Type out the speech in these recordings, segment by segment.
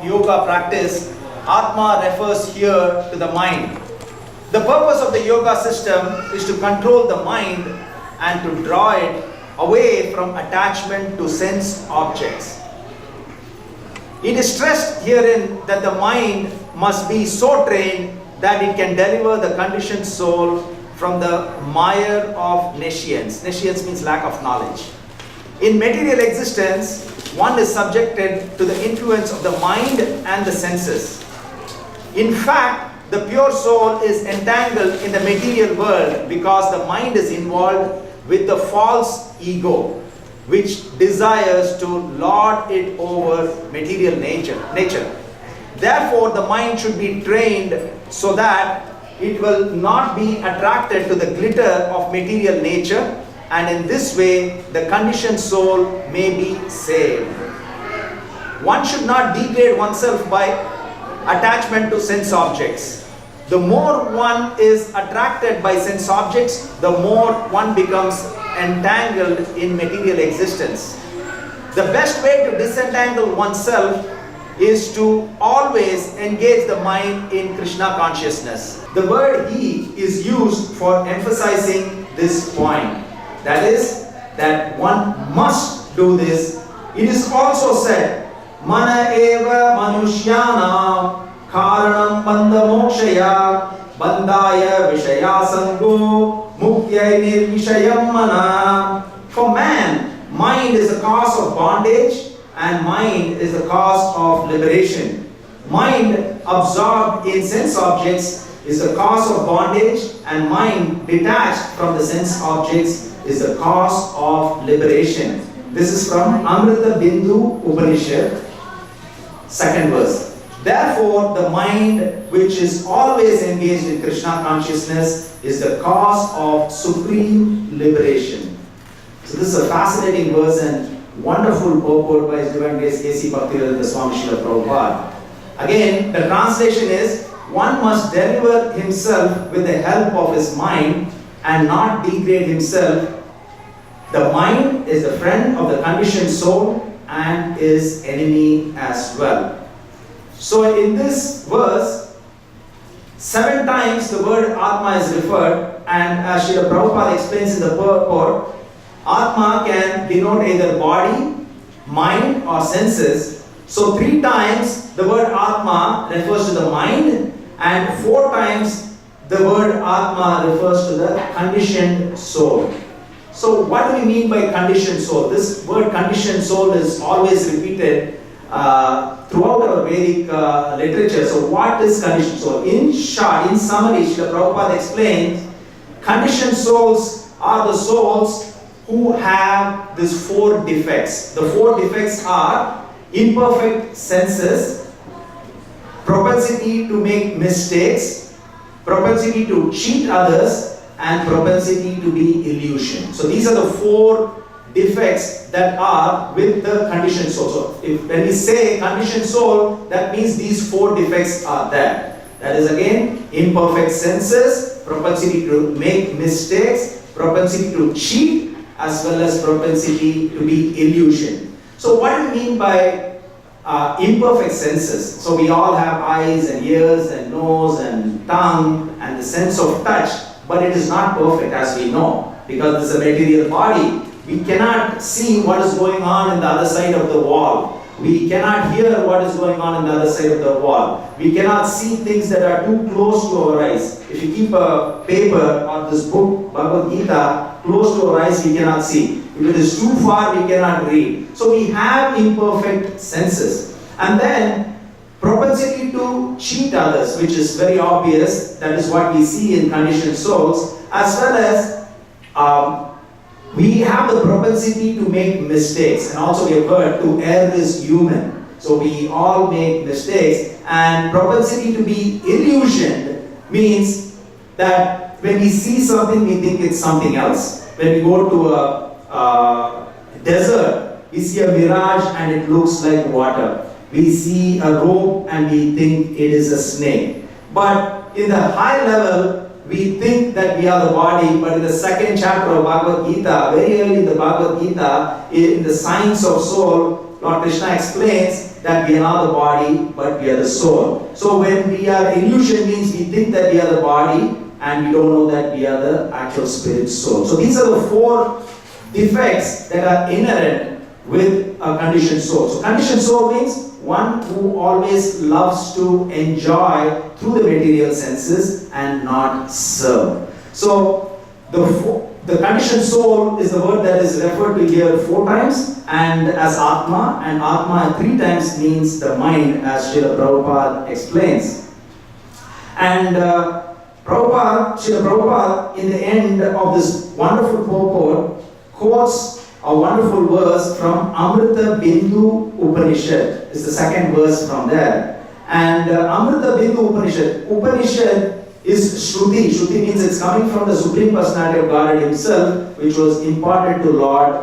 yoga practice, Atma refers here to the mind. The purpose of the yoga system is to control the mind and to draw it away from attachment to sense objects. It is stressed herein that the mind must be so trained that it can deliver the conditioned soul from the mire of nescience. Nescience means lack of knowledge. In material existence, one is subjected to the influence of the mind and the senses. In fact, the pure soul is entangled in the material world because the mind is involved with the false ego, which desires to lord it over material nature. Therefore, the mind should be trained so that it will not be attracted to the glitter of material nature, and in this way, the conditioned soul may be saved. One should not degrade oneself by attachment to sense objects. The more one is attracted by sense objects, the more one becomes entangled in material existence. The best way to disentangle oneself is to always engage the mind in Krishna consciousness. The word he is used for emphasizing this point. That is, that one must do this. It is also said, Mana eva manushyana karanam bandha mokshaya bandhaya vishaya sango mukyai nirvishayam mana. For man, mind is the cause of bondage and mind is the cause of liberation. Mind absorbed in sense objects is the cause of bondage, and mind detached from the sense objects is the cause of liberation. This is from Amrita Bindu Upanishad, 2nd verse. Therefore, the mind which is always engaged in Krishna consciousness is the cause of supreme liberation. So this is a fascinating verse and wonderful purport by His Divine Grace A.C. Bhaktivedanta Swami Srila Prabhupada. Again, the translation is, one must deliver himself with the help of his mind and not degrade himself. The mind is the friend of the conditioned soul and is enemy as well. So in this verse, 7 times the word Atma is referred, and as Srila Prabhupada explains in the purport, Atma can denote either body, mind or senses. So 3 times the word Atma refers to the mind, and 4 times the word Atma refers to the conditioned soul. So what do we mean by conditioned soul? This word conditioned soul is always repeated throughout our Vedic literature. So what is conditioned soul? In short, in summary, Srila Prabhupada explains, conditioned souls are the souls who have these 4 defects. The 4 defects are imperfect senses, propensity to make mistakes, propensity to cheat others, and propensity to be illusion. So these are the 4 defects that are with the conditioned soul. So when we say conditioned soul, that means these 4 defects are there. That is again, imperfect senses, propensity to make mistakes, propensity to cheat, as well as propensity to be illusion. So what do we mean by imperfect senses? So we all have eyes and ears and nose and tongue and the sense of touch, but it is not perfect, as we know, because this is a material body. We cannot see what is going on in the other side of the wall. We cannot hear what is going on in the other side of the wall. We cannot see things that are too close to our eyes. If you keep a paper or this book, Bhagavad Gita, close to our eyes, we cannot see. If it is too far, we cannot read. So we have imperfect senses. And then propensity to cheat others, which is very obvious. That is what we see in conditioned souls. As well as we have the propensity to make mistakes. And also we have heard to err is human. So we all make mistakes. And propensity to be illusioned means that when we see something, we think it's something else. When we go to a desert, we see a mirage and it looks like water. We see a rope and we think it is a snake. But in the high level, we think that we are the body, but in the 2nd chapter of Bhagavad Gita, very early in the Bhagavad Gita, in the Science of Soul, Lord Krishna explains that we are not the body, but we are the soul. So when we are illusion means we think that we are the body and we don't know that we are the actual spirit soul. So these are the 4 defects that are inherent with a conditioned soul. So conditioned soul means one who always loves to enjoy through the material senses and not serve. So the conditioned soul is the word that is referred to here 4 times and as Atma, and Atma 3 times means the mind, as Srila Prabhupada explains. And Srila Prabhupada in the end of this wonderful purport quotes a wonderful verse from Amrita Bindu Upanishad. It's the second verse from there. And Amrita Bindu Upanishad is Shruti. Shruti means it's coming from the Supreme Personality of Godhead Himself, which was imparted to Lord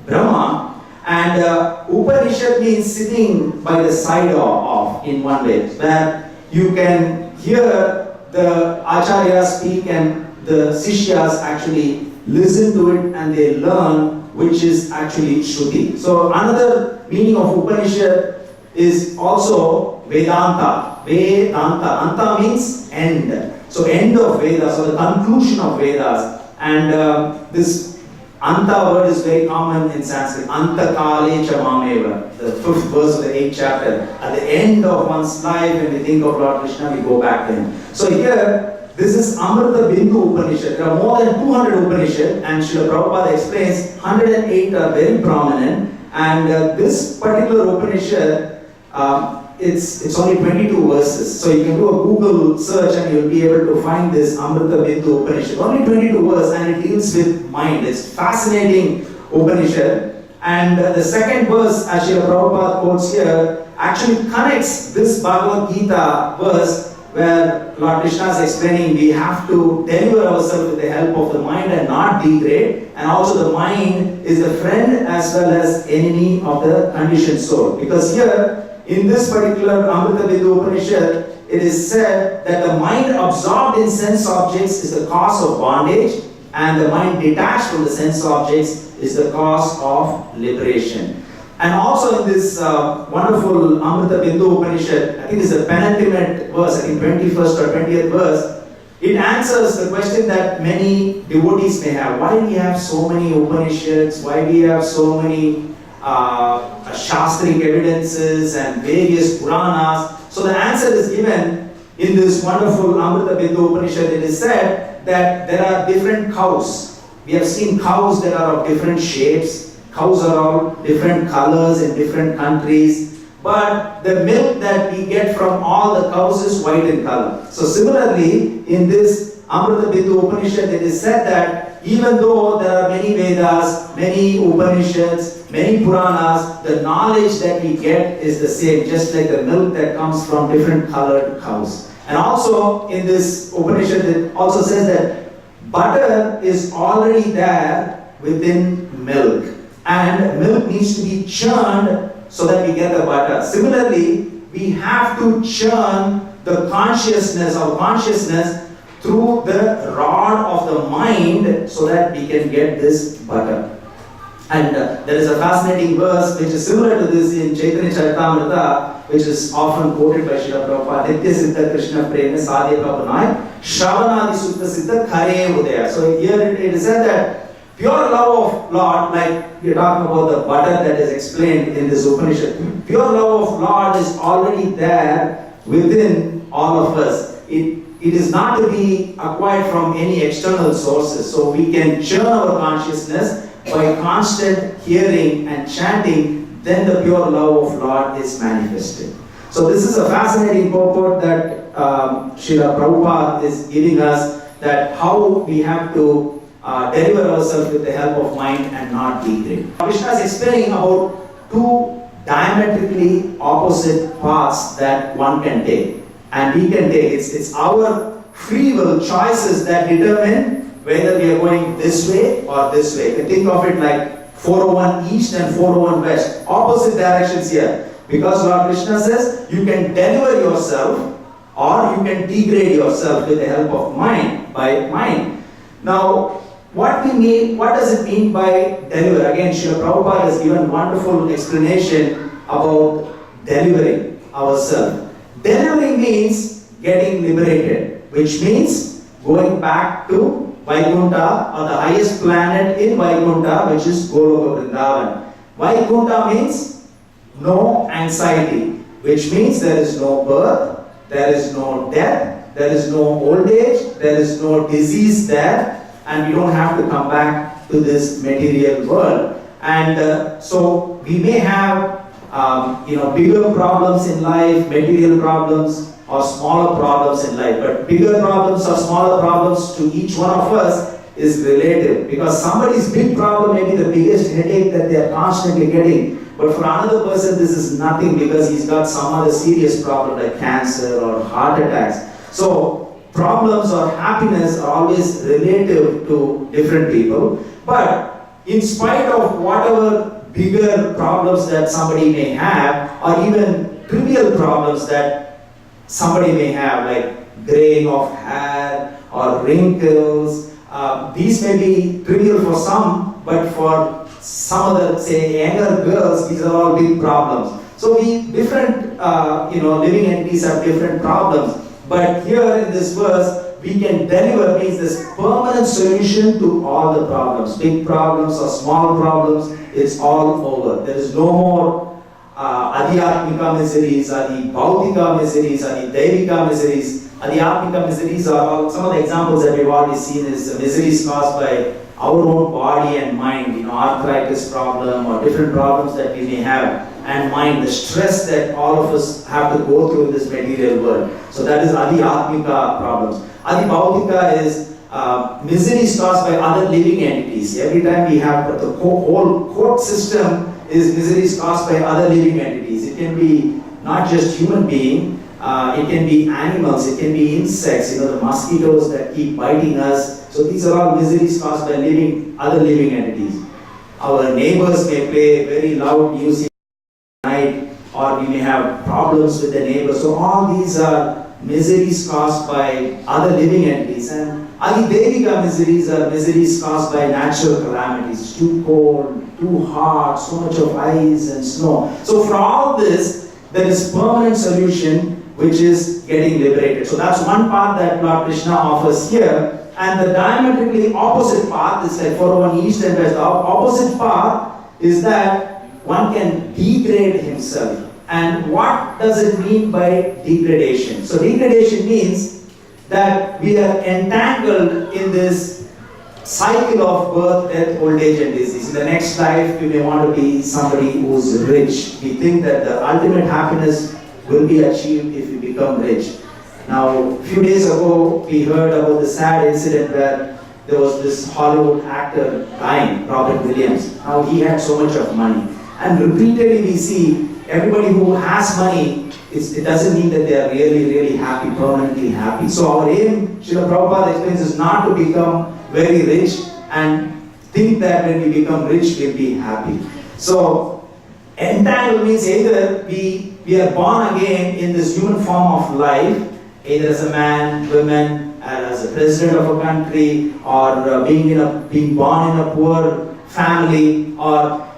Brahma. And Upanishad means sitting by the side of in one way, where you can hear the Acharya speak and the Sishyas actually listen to it and they learn, which is actually Shruti. So another meaning of Upanishad is also Vedanta. Vedanta. Anta means end. So end of Vedas, or the conclusion of Vedas. And this Anta word is very common in Sanskrit. Anta kale cha mameva. The 5th verse of the 8th chapter. At the end of one's life, when we think of Lord Krishna, we go back to Him. So here, this is Amrita Bindu Upanishad. There are more than 200 Upanishads, and Srila Prabhupada explains 108 are very prominent. And this particular Upanishad, it's only 22 verses. So you can do a Google search and you'll be able to find this Amrita Bindu Upanishad. Only 22 verses, and it deals with mind. It's fascinating Upanishad. And the second verse, as Srila Prabhupada quotes here, actually connects this Bhagavad Gita verse where Lord Krishna is explaining we have to deliver ourselves with the help of the mind and not degrade. And also the mind is a friend as well as enemy of the conditioned soul. Because here, in this particular Amrita Bindu Upanishad, it is said that the mind absorbed in sense objects is the cause of bondage, and the mind detached from the sense objects is the cause of liberation. And also in this wonderful Amrita Bindu Upanishad, I think it's the penultimate verse, I think 21st or 20th verse, it answers the question that many devotees may have. Why do we have so many Upanishads? Why do we have so many Shastric evidences and various Puranas? So the answer is given in this wonderful Amrita Bindu Upanishad. It is said that there are different cows. We have seen cows that are of different shapes. Cows are all different colors in different countries. But the milk that we get from all the cows is white in color. So similarly, in this Amrita Bindu Upanishad, it is said that even though there are many Vedas, many Upanishads, many Puranas, the knowledge that we get is the same, just like the milk that comes from different colored cows. And also in this Upanishad, it also says that butter is already there within milk. And milk needs to be churned so that we get the butter. Similarly, we have to churn the consciousness through the rod of the mind so that we can get this butter. And there is a fascinating verse which is similar to this in Chaitanya Charitamrita, which is often quoted by Srila Prabhupada. Nitya Siddha Krishna Prema Sadhya Prabhupada Shravanadi Sutta Siddha Khare Udaya. So here it is said that pure love of Lord, like we are talking about the butter that is explained in this Upanishad, pure love of Lord is already there within all of us. It is not to be acquired from any external sources. So we can churn our consciousness by constant hearing and chanting, then the pure love of Lord is manifested. So this is a fascinating purport that Srila Prabhupada is giving us, that how we have to deliver ourselves with the help of mind and not degrade. Krishna is explaining about 2 diametrically opposite paths that one can take. And we can take. It's our free will choices that determine whether we are going this way or this way. You can think of it like 401 east and 401 west. Opposite directions here. Because Lord Krishna says you can deliver yourself or you can degrade yourself with the help of mind, by mind. Now, what does it mean by deliver? Again, Srila Prabhupada has given wonderful explanation about delivering ourselves. Delivering means getting liberated, which means going back to Vaikuntha, or the highest planet in Vaikuntha, which is Goloka Vrindavan. Vaikuntha means no anxiety, which means there is no birth, there is no death, there is no old age, there is no disease there, and we don't have to come back to this material world. And so we may have bigger problems in life, material problems, or smaller problems in life. But bigger problems or smaller problems to each one of us is relative. Because somebody's big problem may be the biggest headache that they are constantly getting. But for another person, this is nothing because he's got some other serious problem like cancer or heart attacks. So problems or happiness are always relative to different people. But in spite of whatever bigger problems that somebody may have, or even trivial problems that somebody may have, like graying of hair or wrinkles, these may be trivial for some, but for some of the, say, younger girls, these are all big problems. So different living entities have different problems. But here in this verse, we can deliver means this permanent solution to all the problems. Big problems or small problems, it's all over. There is no more adhyatmika miseries, adi bhautika miseries, adi devika miseries. Adhyatmika miseries are all, some of the examples that we've already seen is miseries caused by our own body and mind, arthritis problem or different problems that we may have, and mind, the stress that all of us have to go through in this material world. So that is adhyatmika problems. Adhibhautika is miseries caused by other living entities. Every time we have the whole court system is miseries caused by other living entities. It can be not just human being, it can be animals, it can be insects, the mosquitoes that keep biting us. So these are all miseries caused by other living entities. Our neighbors may play very loud music at night, or we may have problems with the neighbors. So all these are miseries caused by other living entities. And adhidevika miseries are miseries caused by natural calamities. It's too cold, too hot, so much of ice and snow. So for all this, there is permanent solution, which is getting liberated. So that's one path that Lord Krishna offers here. And the diametrically opposite path is like 401 east and west. The opposite path is that one can degrade himself. And what does it mean by degradation? So degradation means that we are entangled in this cycle of birth, death, old age and disease. In the next life, you may want to be somebody who's rich. We think that the ultimate happiness will be achieved if you become rich. Now, a few days ago, we heard about the sad incident where there was this Hollywood actor dying, Robert Williams. Now, he had so much of money. And repeatedly we see everybody who has money, it doesn't mean that they are really, really happy, permanently happy. So our aim, Srila Prabhupada explains, is not to become very rich and think that when we become rich, we'll be happy. So, entangled means either we are born again in this human form of life, either as a man, woman, as a president of a country, or being born in a poor family, or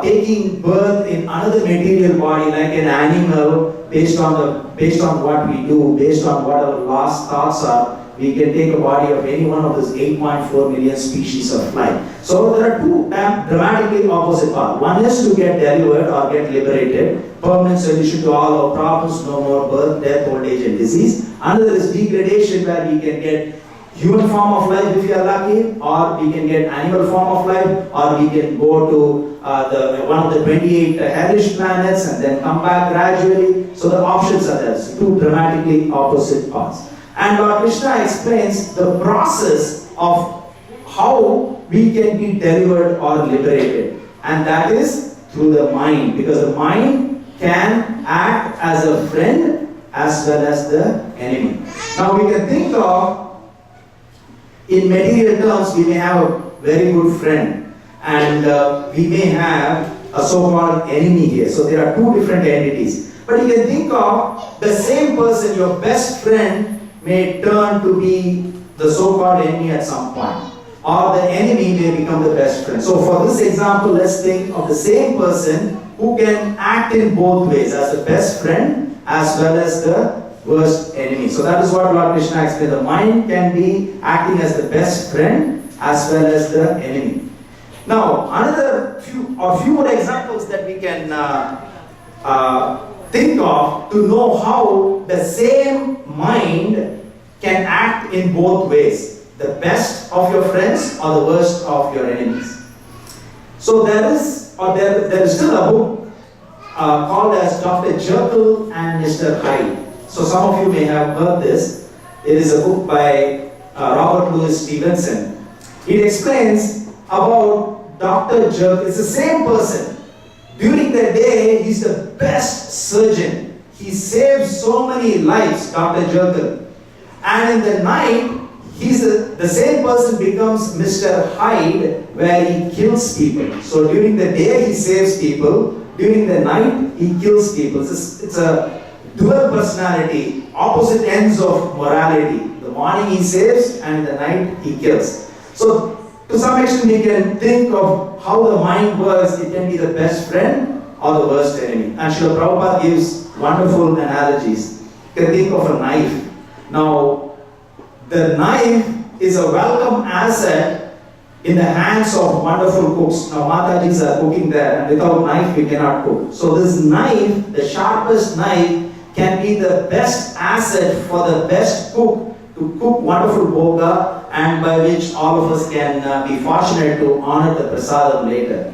taking birth in another material body like an animal, based on what we do, based on what our last thoughts are. We can take a body of any one of those 8.4 million species of life. So there are two dramatically opposite paths. One is to get delivered or get liberated, permanent solution to all our problems, no more birth, death, old age and disease. Another is degradation, where we can get human form of life if we are lucky, or we can get animal form of life, or we can go to one of the 28 hellish planets and then come back gradually. So the options are there. So two dramatically opposite paths. And Lord Krishna explains the process of how we can be delivered or liberated. And that is through the mind, because the mind can act as a friend as well as the enemy. Now we can think of, in material terms, we may have a very good friend, and we may have a so-called enemy here. So there are two different entities. But you can think of the same person, your best friend, may turn to be the so-called enemy at some point. or the enemy may become the best friend. So for this example, let's think of the same person who can act in both ways, as the best friend as well as the worst enemy. So that is what Lord Krishna explained. The mind can be acting as the best friend as well as the enemy. Now, another few more examples that we can think of to know how the same mind can act in both ways, the best of your friends or the worst of your enemies. So there is still a book called as Dr. Jekyll and Mr. Hyde. So some of you may have heard this. It is a book by Robert Louis Stevenson. It explains about Dr. Jekyll. It's the same person. During the day, he's the best surgeon. He saves so many lives, Dr. Jekyll. And in the night, the same person becomes Mr. Hyde, where he kills people. So during the day, he saves people. During the night, he kills people. It's a dual personality, opposite ends of morality. The morning he saves, and the night he kills. So to some extent, we can think of how the mind works. It can be the best friend or the worst enemy. And Srila Prabhupada gives wonderful analogies. You can think of a knife. Now, the knife is a welcome asset in the hands of wonderful cooks. Now, Matajis are cooking there, and without knife we cannot cook. So this knife, the sharpest knife, can be the best asset for the best cook to cook wonderful bhoga, and by which all of us can be fortunate to honor the prasadam later.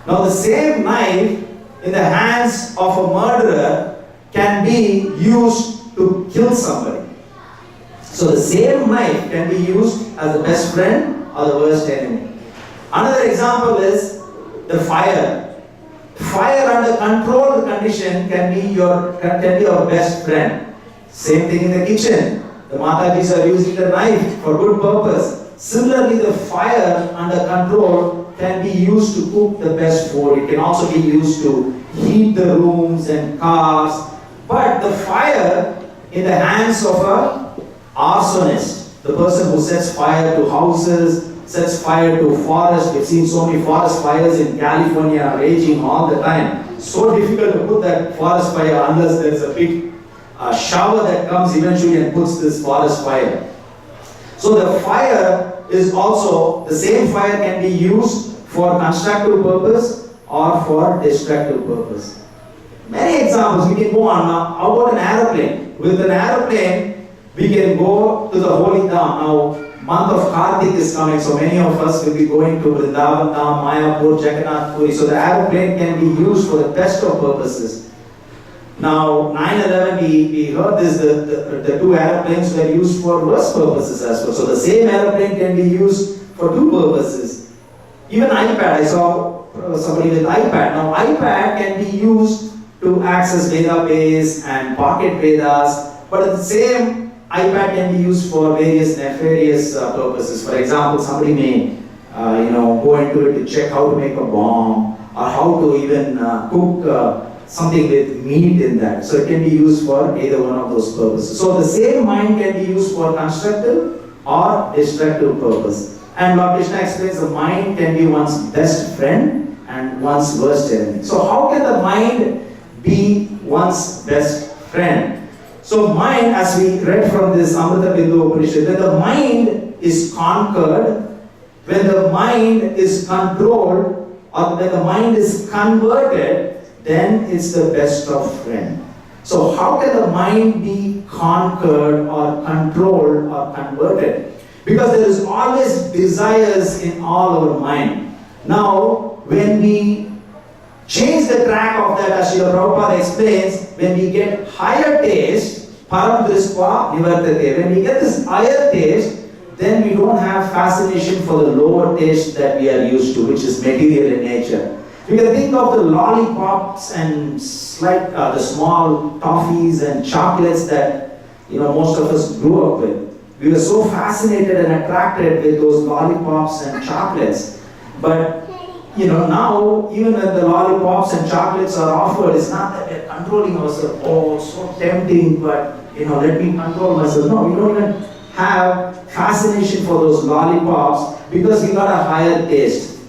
Now the same knife in the hands of a murderer can be used to kill somebody. So the same knife can be used as the best friend or the worst enemy. Another example is the fire. Fire under controlled condition can be your best friend. Same thing in the kitchen. The Matajis are using the knife for good purpose. Similarly, the fire under control can be used to cook the best food. It can also be used to heat the rooms and cars. But the fire in the hands of a arsonist, the person who sets fire to houses, sets fire to forests. We've seen so many forest fires in California raging all the time. So difficult to put that forest fire unless there's a big shower that comes eventually and puts this forest fire. So the fire is also, the same fire can be used for constructive purpose or for destructive purpose. Many examples, we can go on now. How about an aeroplane? With an aeroplane, we can go to the holy Dham. Now, month of Kartik is coming, so many of us will be going to Vrindavan Dham, Mayapur, Jagannath Puri. So the aeroplane can be used for the best of purposes. Now, 9/11, we heard this, the two aeroplanes were used for worse purposes as well. So the same aeroplane can be used for two purposes. Even iPad, I saw somebody with iPad. Now, iPad can be used to access database and pocket Vedas, but the same iPad can be used for various nefarious purposes. For example, somebody may go into it to check how to make a bomb, or how to even cook something with meat in that. So it can be used for either one of those purposes. So the same mind can be used for constructive or destructive purpose. And Lord Krishna explains the mind can be one's best friend and one's worst enemy. So how can the mind be one's best friend? So mind, as we read from this Amrita Bindu Upanishad, when the mind is conquered, when the mind is controlled, or when the mind is converted, then it's the best of friend. So how can the mind be conquered or controlled or converted? Because there is always desires in all our mind. Now, when we change the track of that, as Srila Prabhupada explains, when we get higher taste, param driskva nivartate, when we get this higher taste, then we don't have fascination for the lower taste that we are used to, which is material in nature. You can think of the lollipops and the small toffees and chocolates that most of us grew up with. We were so fascinated and attracted with those lollipops and chocolates. But now, even when the lollipops and chocolates are offered, it's not that we're controlling ourselves. Oh, so tempting, but let me control myself. No, we don't even have fascination for those lollipops because we got a higher taste.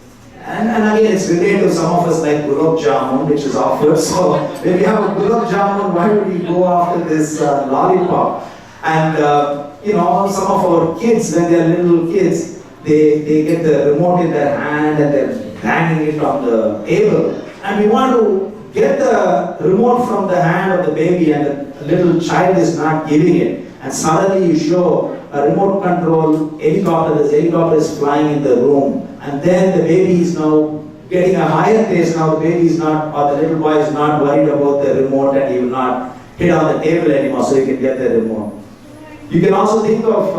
And again, it's related to some of us like gulab jamun, which is offered. So when we have a gulab jamun, why would we go after this lollipop? And some of our kids, when they are little kids, they get the remote in their hand and they're banging it on the table. And we want to get the remote from the hand of the baby, and the little child is not giving it. And suddenly you show a remote control helicopter, this helicopter is flying in the room. And then the baby is now getting a higher taste. Now the baby is not, or the little boy is not worried about the remote, and he will not hit on the table anymore, so he can get the remote. You can also think of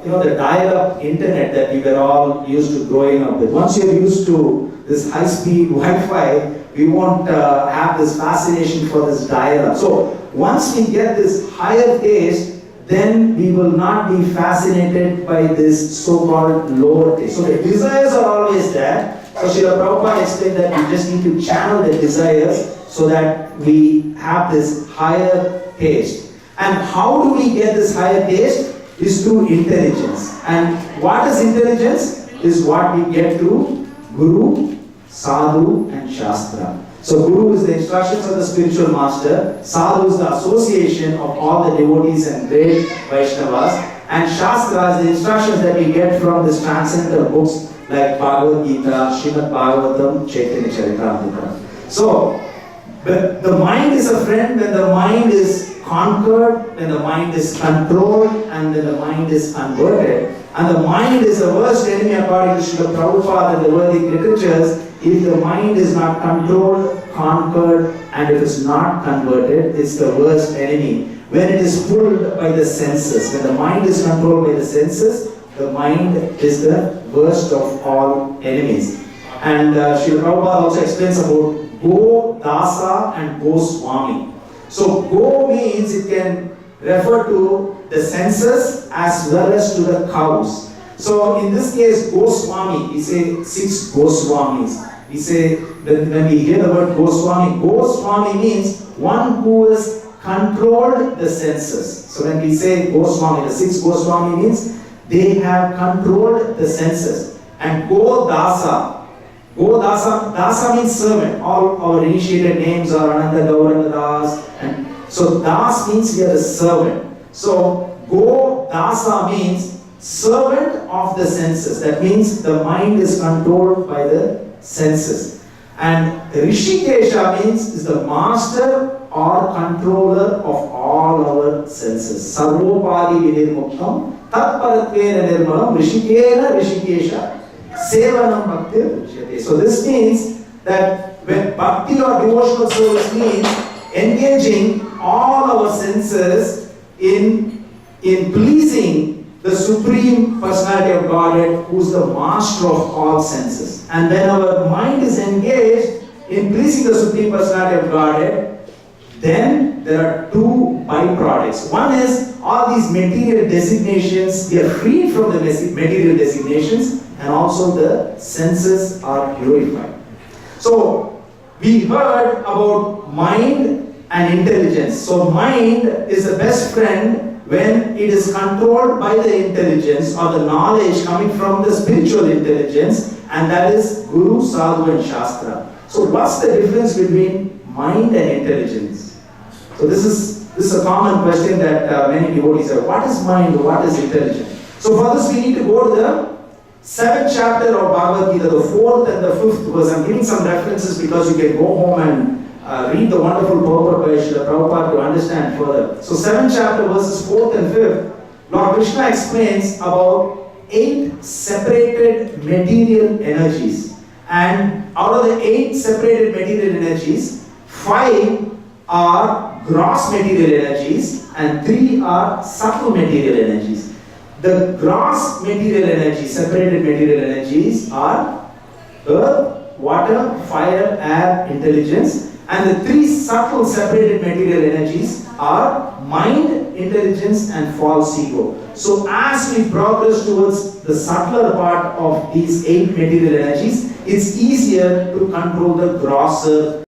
the dial-up internet that we were all used to growing up with. Once you're used to this high-speed Wi-Fi, we won't have this fascination for this dial-up. So once we get this higher taste, then we will not be fascinated by this so-called lower taste. So the desires are always there. So Srila Prabhupada explained that we just need to channel the desires so that we have this higher taste. And how do we get this higher taste? Is through intelligence. And what is intelligence? Is what we get through Guru, Sadhu, and Shastra. So Guru is the instructions of the spiritual master, Sadhu is the association of all the devotees and great Vaishnavas, and Shastra is the instructions that we get from these transcendental books like Bhagavad Gita, Srimad Bhagavatam, Chaitanya Charitamrita. So the mind is a friend when the mind is conquered, when the mind is controlled, and when the mind is converted. And the mind is the worst enemy according to Srila Prabhupada and the Vedic literatures. If the mind is not controlled, conquered, and if it's not converted, it's the worst enemy. When it is pulled by the senses, when the mind is controlled by the senses, the mind is the worst of all enemies. And Srila Prabhupada also explains about Go, Dasa, and Goswami. So Go means it can refer to the senses as well as to the cows. So in this case, Goswami, we say 6 Goswamis. We say, when we hear the word Goswami, Goswami means one who has controlled the senses. So when we say Goswami, the 6 Goswami means they have controlled the senses. And Godasa, Dasa means servant. All our initiated names are Ananda, Gauranga Das. And so Das means we are the servant. So Godasa means servant of the senses. That means the mind is controlled by the senses. And Rishikesha means is the master or controller of all our senses. Sarvopadi vinirmuktam tatparatvena nirmalam Rishikena Rishikesha Sevanam Bhakti Uchyate. So this means that when bhakti or devotional service means engaging all our senses in pleasing the Supreme Personality of Godhead, who is the master of all senses. And when our mind is engaged in pleasing the Supreme Personality of Godhead, then there are 2 byproducts. One is all these material designations, we are freed from the material designations, and also the senses are purified. So we heard about mind and intelligence. So mind is the best friend when it is controlled by the intelligence or the knowledge coming from the spiritual intelligence, and that is Guru, Sadhu, and Shastra. So what's the difference between mind and intelligence? So this is a common question that many devotees have. What is mind? What is intelligence? So for this we need to go to the 7th chapter of Bhagavad Gita, the 4th and the 5th verse. I'm giving some references because you can go home and read the wonderful purport by Srila Prabhupada to understand further. So 7th chapter verses 4th and 5th, Lord Krishna explains about 8 separated material energies. And out of the 8 separated material energies, 5 are gross material energies and 3 are subtle material energies. The gross material energies, separated material energies are earth, water, fire, air, intelligence. And the 3 subtle separated material energies are mind, intelligence, and false ego. So as we progress towards the subtler part of these 8 material energies, it's easier to control the grosser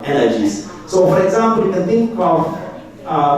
energies. So for example, you can think of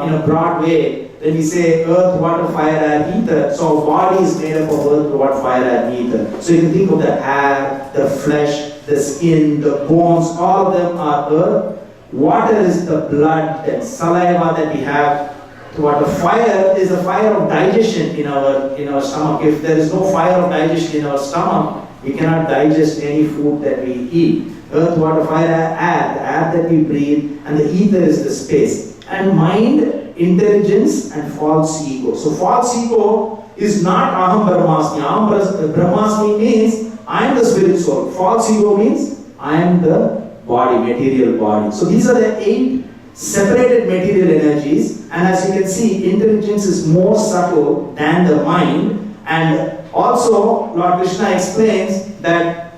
in a broad way, when we say earth, water, fire, air, ether, so our body is made up of earth, water, fire, air, ether. So you can think of the hair, the flesh, the skin, the bones, all of them are earth. Water is the blood and saliva that we have. Water, fire is the fire of digestion in our stomach. If there is no fire of digestion in our stomach, we cannot digest any food that we eat. Earth, water, fire, air, the air that we breathe, and the ether is the space. And mind, intelligence, and false ego. So false ego is not aham brahmasmi. Aham brahmasmi means I am the spirit soul. False ego means I am the body, material body. So these are the 8 separated material energies, and as you can see, intelligence is more subtle than the mind. And also Lord Krishna explains that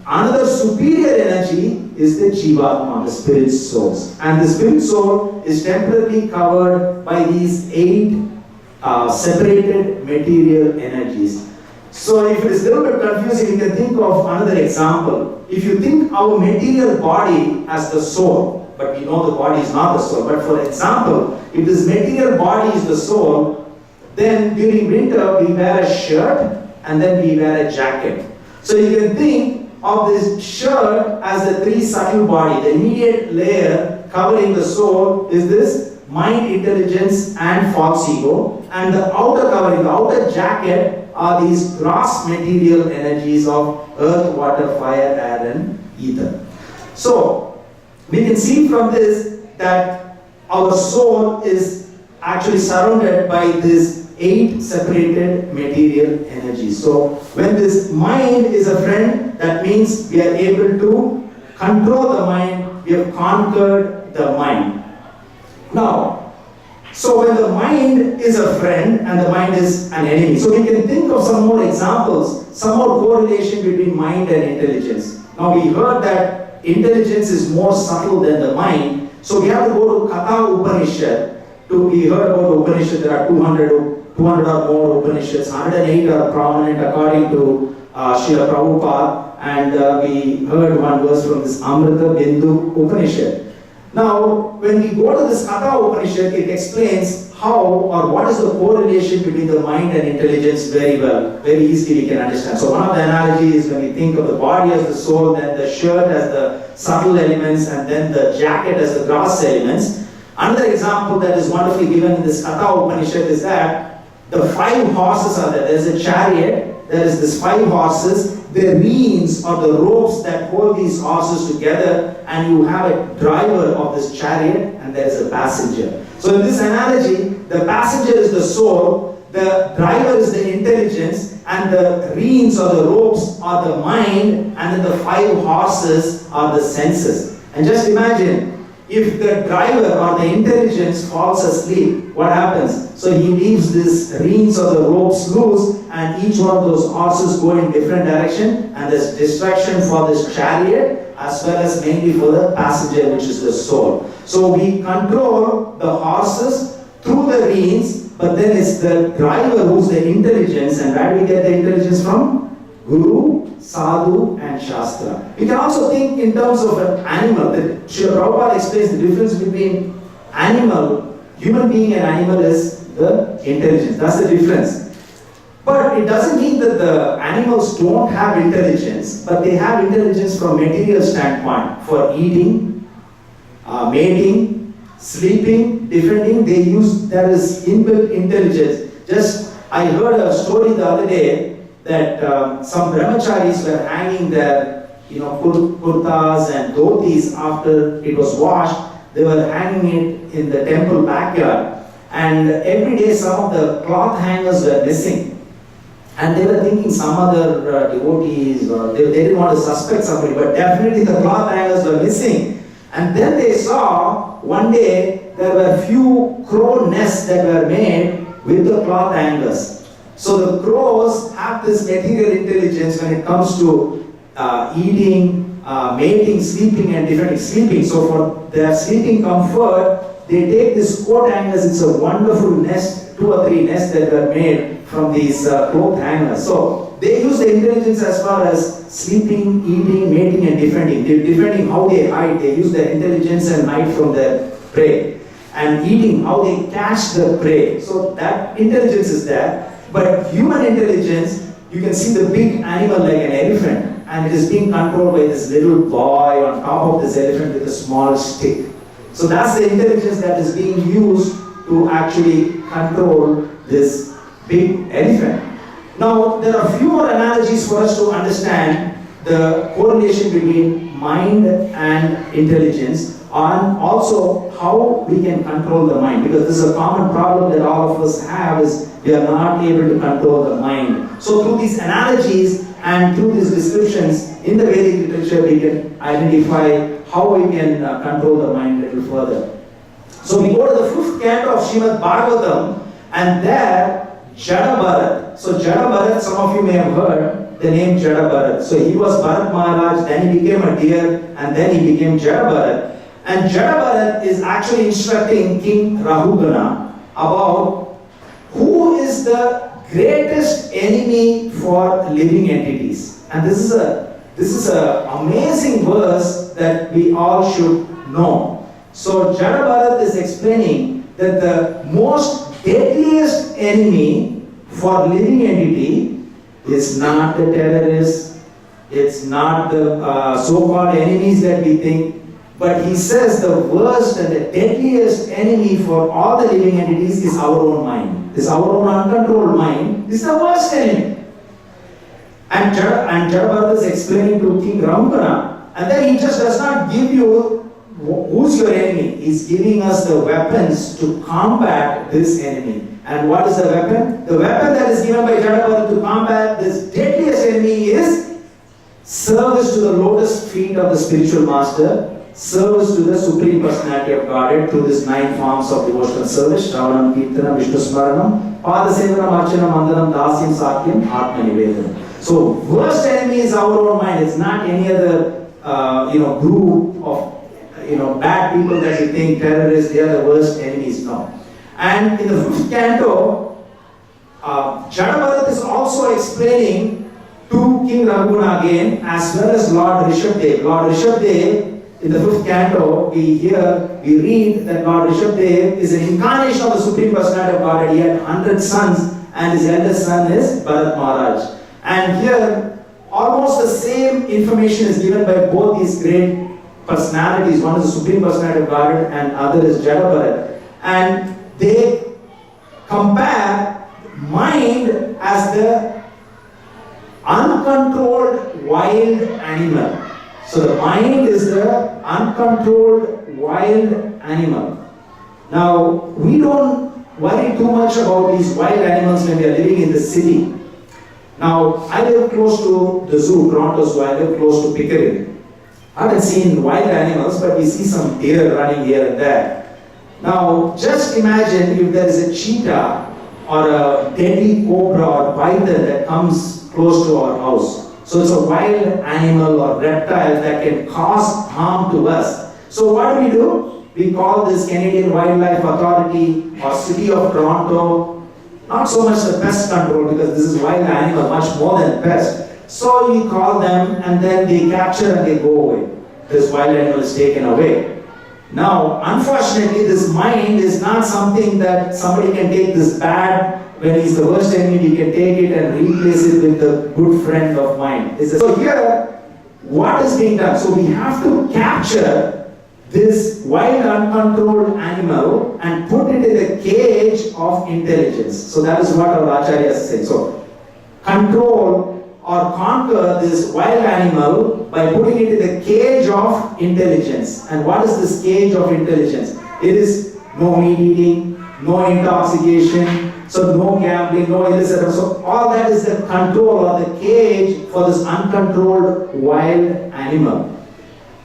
another superior energy is the Jivatma, the spirit souls. And the spirit soul is temporarily covered by these 8 separated material energies. So if it is a little bit confusing, you can think of another example. If you think our material body as the soul, but we know the body is not the soul. But for example, if this material body is the soul, then during winter we wear a shirt and then we wear a jacket. So you can think of this shirt as the 3 subtle body. The immediate layer covering the soul is this mind, intelligence, and false ego. And the outer covering, the outer jacket, are these gross material energies of earth, water, fire, air, and ether. So we can see from this that our soul is actually surrounded by these 8 separated material energies. So when this mind is a friend, that means we are able to control the mind, we have conquered the mind. Now, so when the mind is a friend and the mind is an enemy. So we can think of some more examples, some more correlation between mind and intelligence. Now we heard that intelligence is more subtle than the mind. So we have to go to Katha Upanishad. We heard about Upanishad, there are 200 or more Upanishads. 108 are prominent according to Srila Prabhupada. And we heard one verse from this Amrita Bindu Upanishad. Now, when we go to this Katha Upanishad, it explains how or what is the correlation between the mind and intelligence very well. Very easily we can understand. So one of the analogies is when we think of the body as the soul, then the shirt as the subtle elements, and then the jacket as the gross elements. Another example that is wonderfully given in this Katha Upanishad is that the 5 horses are there. There is a chariot, there is this 5 horses. The reins or the ropes that hold these horses together, and you have a driver of this chariot and there is a passenger. So in this analogy, the passenger is the soul, the driver is the intelligence, and the reins or the ropes are the mind, and then the 5 horses are the senses. And just imagine, if the driver or the intelligence falls asleep, what happens? So he leaves this reins or the ropes loose, and each one of those horses go in different direction, and there's distraction for this chariot as well as mainly for the passenger, which is the soul. So we control the horses through the reins, but then it's the driver who's the intelligence. And where do we get the intelligence from? Guru, Sadhu, and Shastra. We can also think in terms of an animal. Srila Prabhupada explains the difference between human being and animal is the intelligence. That's the difference. But it doesn't mean that the animals don't have intelligence, but they have intelligence from material standpoint. For eating, mating, sleeping, defending, there is inbuilt intelligence. I heard a story the other day that some brahmacharis were hanging their kurtas and dhotis after it was washed. They were hanging it in the temple backyard, and every day some of the cloth hangers were missing. And they were thinking some other devotees, or they didn't want to suspect somebody, but definitely the cloth hangers were missing. And then they saw one day there were few crow nests that were made with the cloth hangers. So the crows have this material intelligence when it comes to eating, mating, sleeping, and different sleeping. So for their sleeping comfort, they take this coat hangers. It's a wonderful nest, 2 or 3 nests that were made from these cloth hangers. So they use the intelligence as far as sleeping, eating, mating, and defending. Defending how they hide, they use their intelligence and hide from their prey. and eating, how they catch the prey. So that intelligence is there. But human intelligence, you can see the big animal like an elephant, and it is being controlled by this little boy on top of this elephant with a small stick. So that's the intelligence that is being used to actually control this big elephant. Now, there are a few more analogies for us to understand the correlation between mind and intelligence, and also how we can control the mind, because this is a common problem that all of us have, is we are not able to control the mind. So through these analogies and through these descriptions in the Vedic literature, we can identify how we can control the mind a little further. So we go to the 5th canto of Srimad Bhagavatam, and there Jada Bharat. So Jada Bharat, some of you may have heard the name Jada Bharat. So he was Bharat Maharaj, then he became a deer, and then he became Jada Bharat. And Jada Bharat is actually instructing King Rahugana about who is the greatest enemy for living entities. And this is a amazing verse that we all should know. So Jada Bharat is explaining that the most deadliest enemy for living entity is not the terrorists, it's not the so-called enemies that we think, but he says the worst and the deadliest enemy for all the living entities is our own mind. Is our own uncontrolled mind is the worst enemy. And Jada Bharat is explaining to King Rahugana, and then he just does not give you who's your enemy. He's giving us the weapons to combat this enemy. And what is the weapon? The weapon that is given by Jada Bharat to combat this deadliest enemy is service to the lotus feet of the spiritual master, service to the Supreme Personality of Godhead through these 9 forms of devotional service: Shravanam, Kirtanam, Vishnu Smaranam, Padasevanam, Archanam, Mandanam, Dasyam, Sakyam, Atma Nivedanam. So, worst enemy is our own mind. It's not any other group of bad people that we think terrorists, they are the worst enemies. No. And in the 5th canto, Jada Bharat is also explaining to King Rahugana again, as well as Lord Rishabdev. Lord Rishabdev, in the 5th canto, we read that Lord Rishabdev is an incarnation of the Supreme Personality of Godhead. He had 100 sons, and his eldest son is Bharat Maharaj. And here, almost the same information is given by both these great personalities. One is the Supreme Personality of Godhead, and other is Jada Bharat. And they compare mind as the uncontrolled wild animal. So the mind is the uncontrolled wild animal. Now, we don't worry too much about these wild animals when we are living in the city. Now, I live close to the zoo, Toronto Zoo. I live close to Pickering. I haven't seen wild animals, but we see some deer running here and there. Now, just imagine if there is a cheetah or a deadly cobra or python that comes close to our house. So it's a wild animal or reptile that can cause harm to us. So what do? We call this Canadian Wildlife Authority or City of Toronto, not so much the pest control, because this is wild animal, much more than pest. So you call them, and then they capture and they go away. This wild animal is taken away. Now, unfortunately, this mind is not something that somebody can take this bad, when he's the worst enemy, you can take it and replace it with the good friend of mine. So here, what is being done? So we have to capture this wild uncontrolled animal and put it in the cage of intelligence. So that is what our Acharyas say. So control or conquer this wild animal by putting it in the cage of intelligence. And what is this cage of intelligence? It is no meat eating, no intoxication, so no gambling, no illicit. So all that is the control or the cage for this uncontrolled wild animal.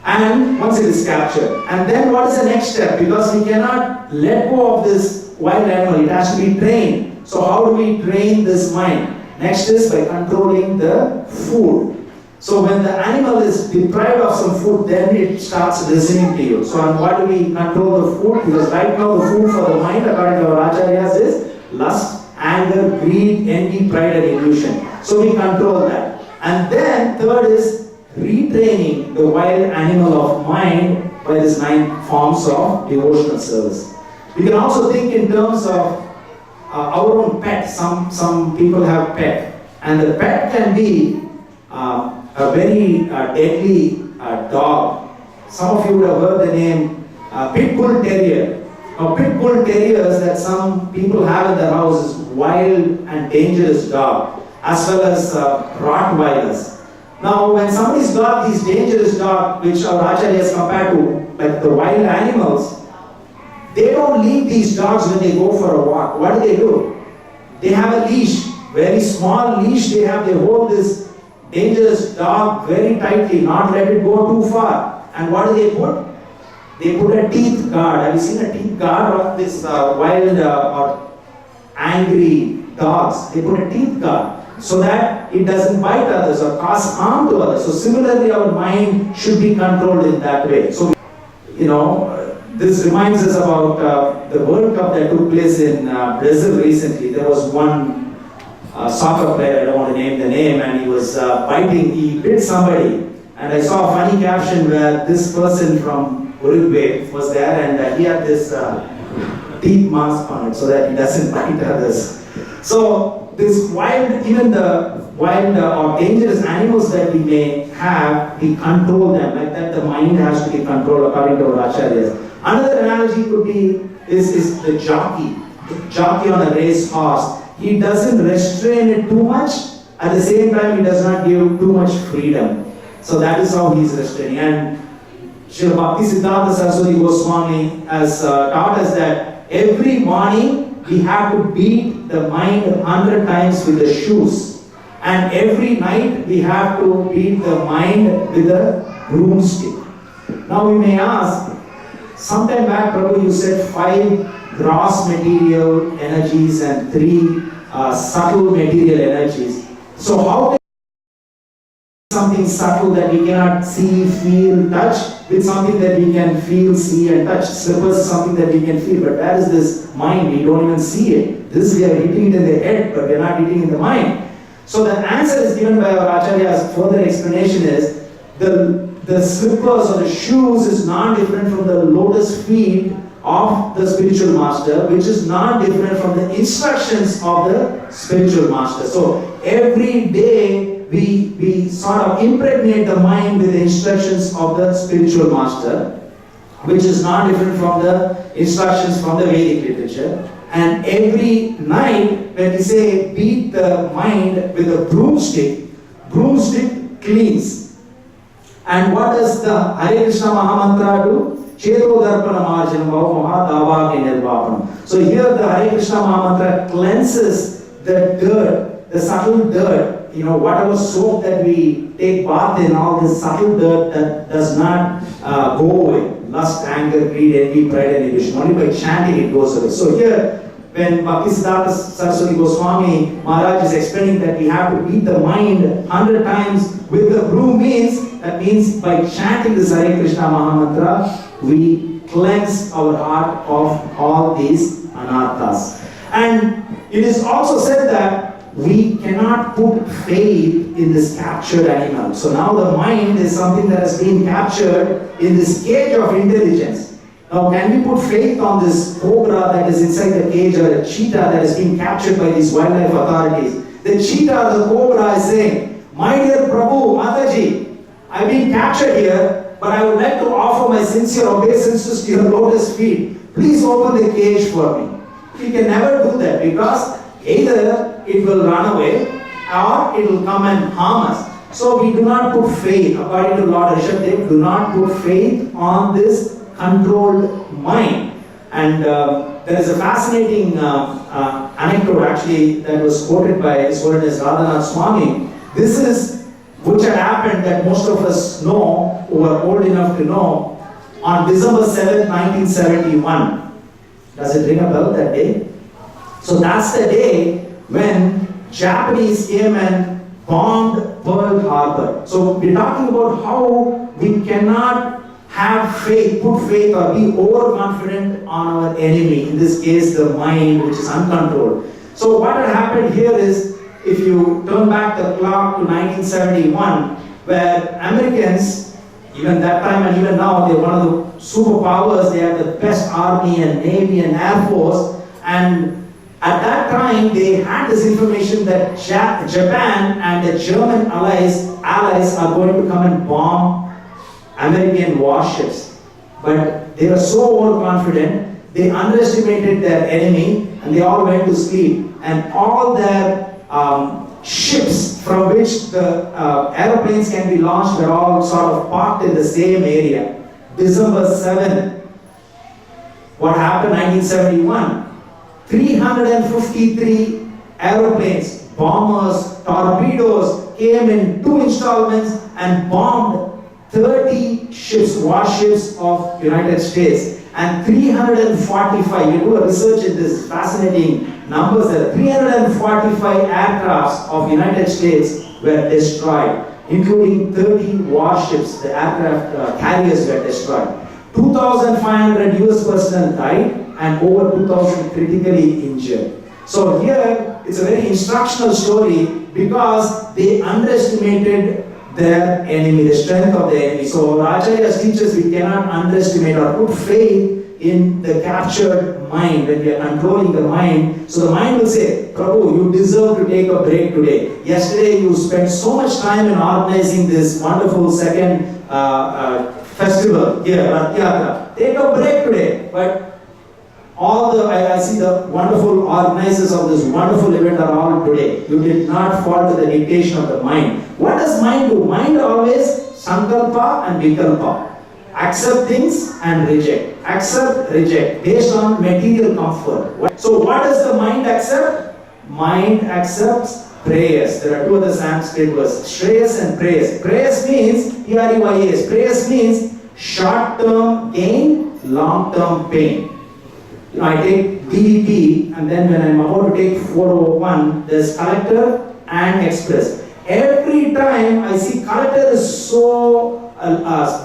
And once it is captured, and then what is the next step? Because we cannot let go of this wild animal, it has to be trained. So how do we train this mind? Next is by controlling the food. So when the animal is deprived of some food, then it starts listening to you. So and why do we control the food? Because right now the food for the mind, according to our acharyas, is lust, anger, greed, envy, pride and illusion. So we control that. And then third is retraining the wild animal of mind by these 9 forms of devotional service. We can also think in terms of our own pet. Some people have pet, and the pet can be a very deadly dog. Some of you would have heard the name Pit Bull Terrier. Now, Pit Bull Terriers that some people have in their house is wild and dangerous dog, as well as Rottweilers. Now, when somebody's got these dangerous dogs, which our acharyas compare to like the wild animals, they don't leave these dogs when they go for a walk. What do? They have a leash, very small leash they have. They hold this dangerous dog very tightly, not let it go too far. And what do they put? They put a teeth guard. Have you seen a teeth guard on this wild or angry dogs? They put a teeth guard so that it doesn't bite others or cause harm to others. So similarly, our mind should be controlled in that way. So, this reminds us about the World Cup that took place in Brazil recently. There was one soccer player, I don't want to name the name, and he was he bit somebody. And I saw a funny caption where this person from Uruguay was there, and he had this teeth mask on it so that he doesn't bite others. So this wild, even the wild or dangerous animals that we may have, we control them. Like that, the mind has to be controlled according to our acharyas. Another analogy could be is the jockey. The jockey on a race horse. He doesn't restrain it too much. At the same time, he does not give too much freedom. So that is how he is restraining. And Srila Bhaktisiddhanta Saraswati Goswami has taught us that every morning we have to beat the mind 100 times with the shoes. And every night we have to beat the mind with a broomstick. Now we may ask, sometime back, Prabhu, you said 5 gross material energies and 3 subtle material energies. So how can something subtle that we cannot see, feel, touch with something that we can feel, see and touch? Slippers is something that we can feel, but where is this mind? We don't even see it. This we are hitting it in the head, but we are not hitting in the mind. So the answer is given by our Acharya's further explanation is the slippers or the shoes is not different from the lotus feet of the spiritual master, which is not different from the instructions of the spiritual master. So every day we sort of impregnate the mind with the instructions of the spiritual master, which is not different from the instructions from the Vedic literature. And every night when we say beat the mind with a broomstick cleans. And what does the Hare Krishna Mahamantra do? Cheto Darpana Marjanam Mahadavaki Nirvapanam. So here the Hare Krishna Mahamantra cleanses the dirt, the subtle dirt, whatever soap that we take bath in, all this subtle dirt that does not go away. Lust, anger, greed, envy, pride and illusion. Only by chanting it goes away. So here, when Bhaktisiddhanta Saraswati Goswami Maharaj is explaining that we have to beat the mind 100 times with the broom that means by chanting this Hare Krishna Mahamantra, we cleanse our heart of all these anarthas. And it is also said that we cannot put faith in this captured animal. So now the mind is something that has been captured in this cage of intelligence. Now can we put faith on this cobra that is inside the cage, or a cheetah that has been captured by these wildlife authorities? The cheetah, the cobra is saying, my dear Prabhu, Mataji, I've been captured here, but I would like to offer my sincere obeisances to your lotus feet. Please open the cage for me. We can never do that because either it will run away or it will come and harm us. So we do not put faith, according to Lord Rishabdev, do not put faith on this controlled mind. And there is a fascinating anecdote actually that was quoted by His Holiness Radhanath Swami. This is which had happened that most of us know, who are old enough to know, on December 7th, 1971. Does it ring a bell that day? So that's the day when Japanese came and bombed Pearl Harbor. So we're talking about how we cannot have faith, put faith or be overconfident on our enemy, in this case the mind which is uncontrolled. So what had happened here is, if you turn back the clock to 1971, where Americans Even that time and even now, they're one of the superpowers. They have the best army and navy and air force. And at that time, they had this information that Japan and the German allies are going to come and bomb American warships. But they were so overconfident, they underestimated their enemy and they all went to sleep. And all their ships from which the aeroplanes can be launched were all sort of parked in the same area. December 7, what happened 1971? 353 aeroplanes, bombers, torpedoes came in 2 installments and bombed 30 ships, warships of United States. And 345, you do a research in this fascinating numbers there, 345 aircrafts of United States were destroyed, including 30 warships. The aircraft carriers were destroyed. 2,500 US personnel died and over 2,000 critically injured. So here, it's a very instructional story because they underestimated their enemy, the strength of the enemy. So Acharyas teaches we cannot underestimate or put faith in the captured mind when we are controlling the mind. So the mind will say, Prabhu, you deserve to take a break today. Yesterday you spent so much time in organizing this wonderful second festival here, Rath Yatra. Take a break today. But I see the wonderful organizers of this wonderful event are all today. You did not fall to the dictation of the mind. What does mind do? Mind always sankalpa and vikalpa. Accept things and reject. Accept, reject, based on material comfort. So what does the mind accept? Mind accepts prayers. There are 2 other Sanskrit words, Shreyas and Prayas. Prayas means, P-R-E-Y-A-S. Prayas means short-term gain, long-term pain. You know, I take DDP and then when I'm about to take 401, there's collector and express. Every time I see collector is so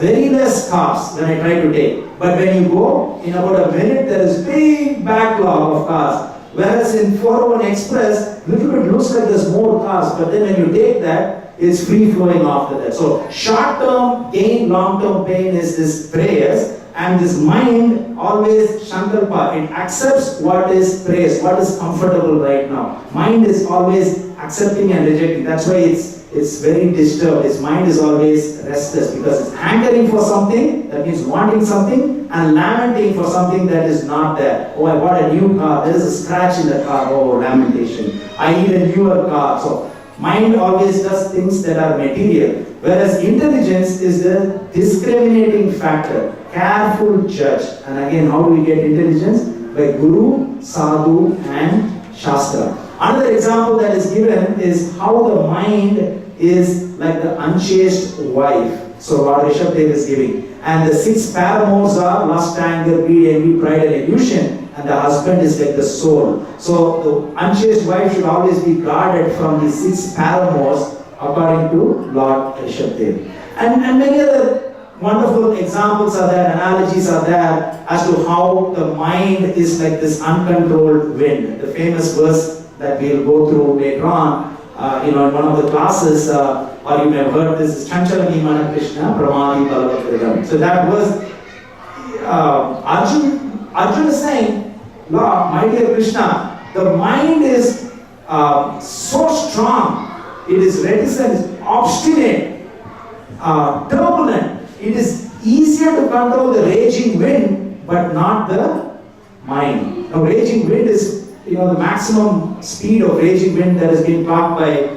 very less cars when I try to take. But when you go, in about a minute, there is big backlog of cars. Whereas in 401 Express, little bit looks like there's more cars, but then when you take that, it's free flowing after that. So short-term gain, long-term pain is this prayers. And this mind always Shankalpa, it accepts what is praise, what is comfortable right now. Mind is always accepting and rejecting. That's why it's very disturbed. Its mind is always restless because it's hankering for something, that means wanting something, and lamenting for something that is not there. Oh, I bought a new car, there is a scratch in the car, oh, lamentation. I need a newer car. So mind always does things that are material. Whereas intelligence is the discriminating factor, careful judge. And again, how do we get intelligence? By Guru, Sadhu and Shastra. Another example that is given is how the mind is like the unchaste wife. So Lord Rishabdev is giving. And the 6 paramours are lust, anger, greed, envy, pride and illusion. And the husband is like the soul. So the unchaste wife should always be guarded from the 6 paramours according to Lord Rishabdev. And many other wonderful examples are there, analogies are there as to how the mind is like this uncontrolled wind. The famous verse that we'll go through later on, in one of the classes, or you may have heard this, is Chanchalani Mana Krishna Pramadi Balavatridam. So that was Arjun is saying, Lord, my dear Krishna, the mind is so strong, it is reticent, it's obstinate, turbulent. It is easier to control the raging wind, but not the mind. Now, raging wind is, the maximum speed of raging wind that has been clocked by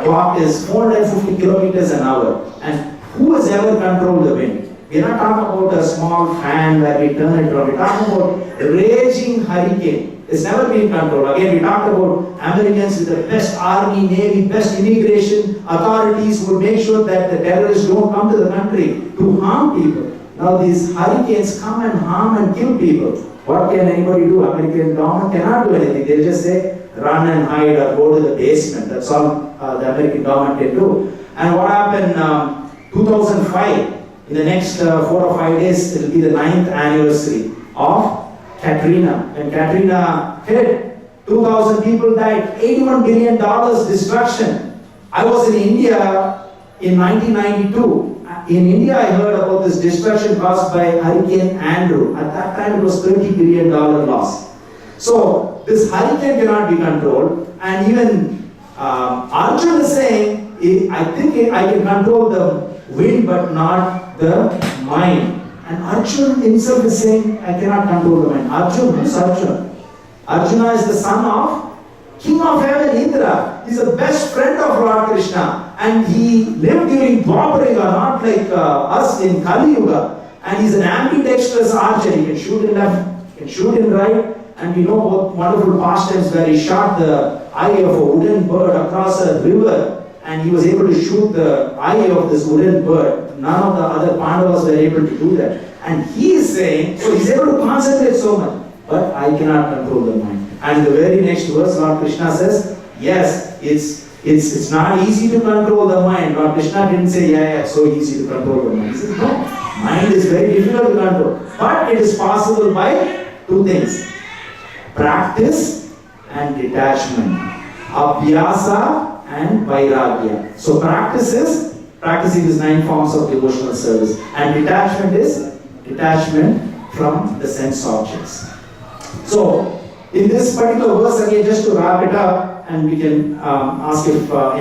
clock is 450 kilometers an hour. And who has ever controlled the wind? We're not talking about a small fan where we turn it around. We're talking about raging hurricane. It's never been controlled. Again, we talked about Americans with the best army, navy, best immigration authorities who make sure that the terrorists don't come to the country to harm people. Now these hurricanes come and harm and kill people. What can anybody do? American government cannot do anything. They just say, run and hide or go to the basement. That's all the American government can do. And what happened 2005, in the next 4 or 5 days, it will be the 9th anniversary of Katrina. When Katrina hit, 2,000 people died, $81 billion destruction. I was in India in 1992. In India, I heard about this destruction caused by Hurricane Andrew. At that time, it was $30 billion loss. So this hurricane cannot be controlled, and even Arjun is saying, I think I can control the wind, but not the mind. And Arjun himself is saying, I cannot control the mind. Arjun, who's Arjun? Arjuna is the son of King of Heaven, Indra. He's the best friend of Lord Krishna. And he lived during Dwapara Yuga, not like us in Kali Yuga. And he's an ambidextrous archer. He can shoot in left, he can shoot in right. And we know both wonderful pastimes where he shot the eye of a wooden bird across a river. And he was able to shoot the eye of this wooden bird. None of the other Pandavas were able to do that. And he is saying, so he's able to concentrate so much. But I cannot control the mind. And the very next verse, Lord Krishna says, yes, it's not easy to control the mind. Lord Krishna didn't say, yeah, it's so easy to control the mind. He says, no, mind is very difficult to control. But it is possible by two things: practice and detachment. Abhyasa and vairagya. So practicing is 9 forms of devotional service. And detachment is detachment from the sense objects. So, in this particular verse, again, just to wrap it up, and we can ask if there are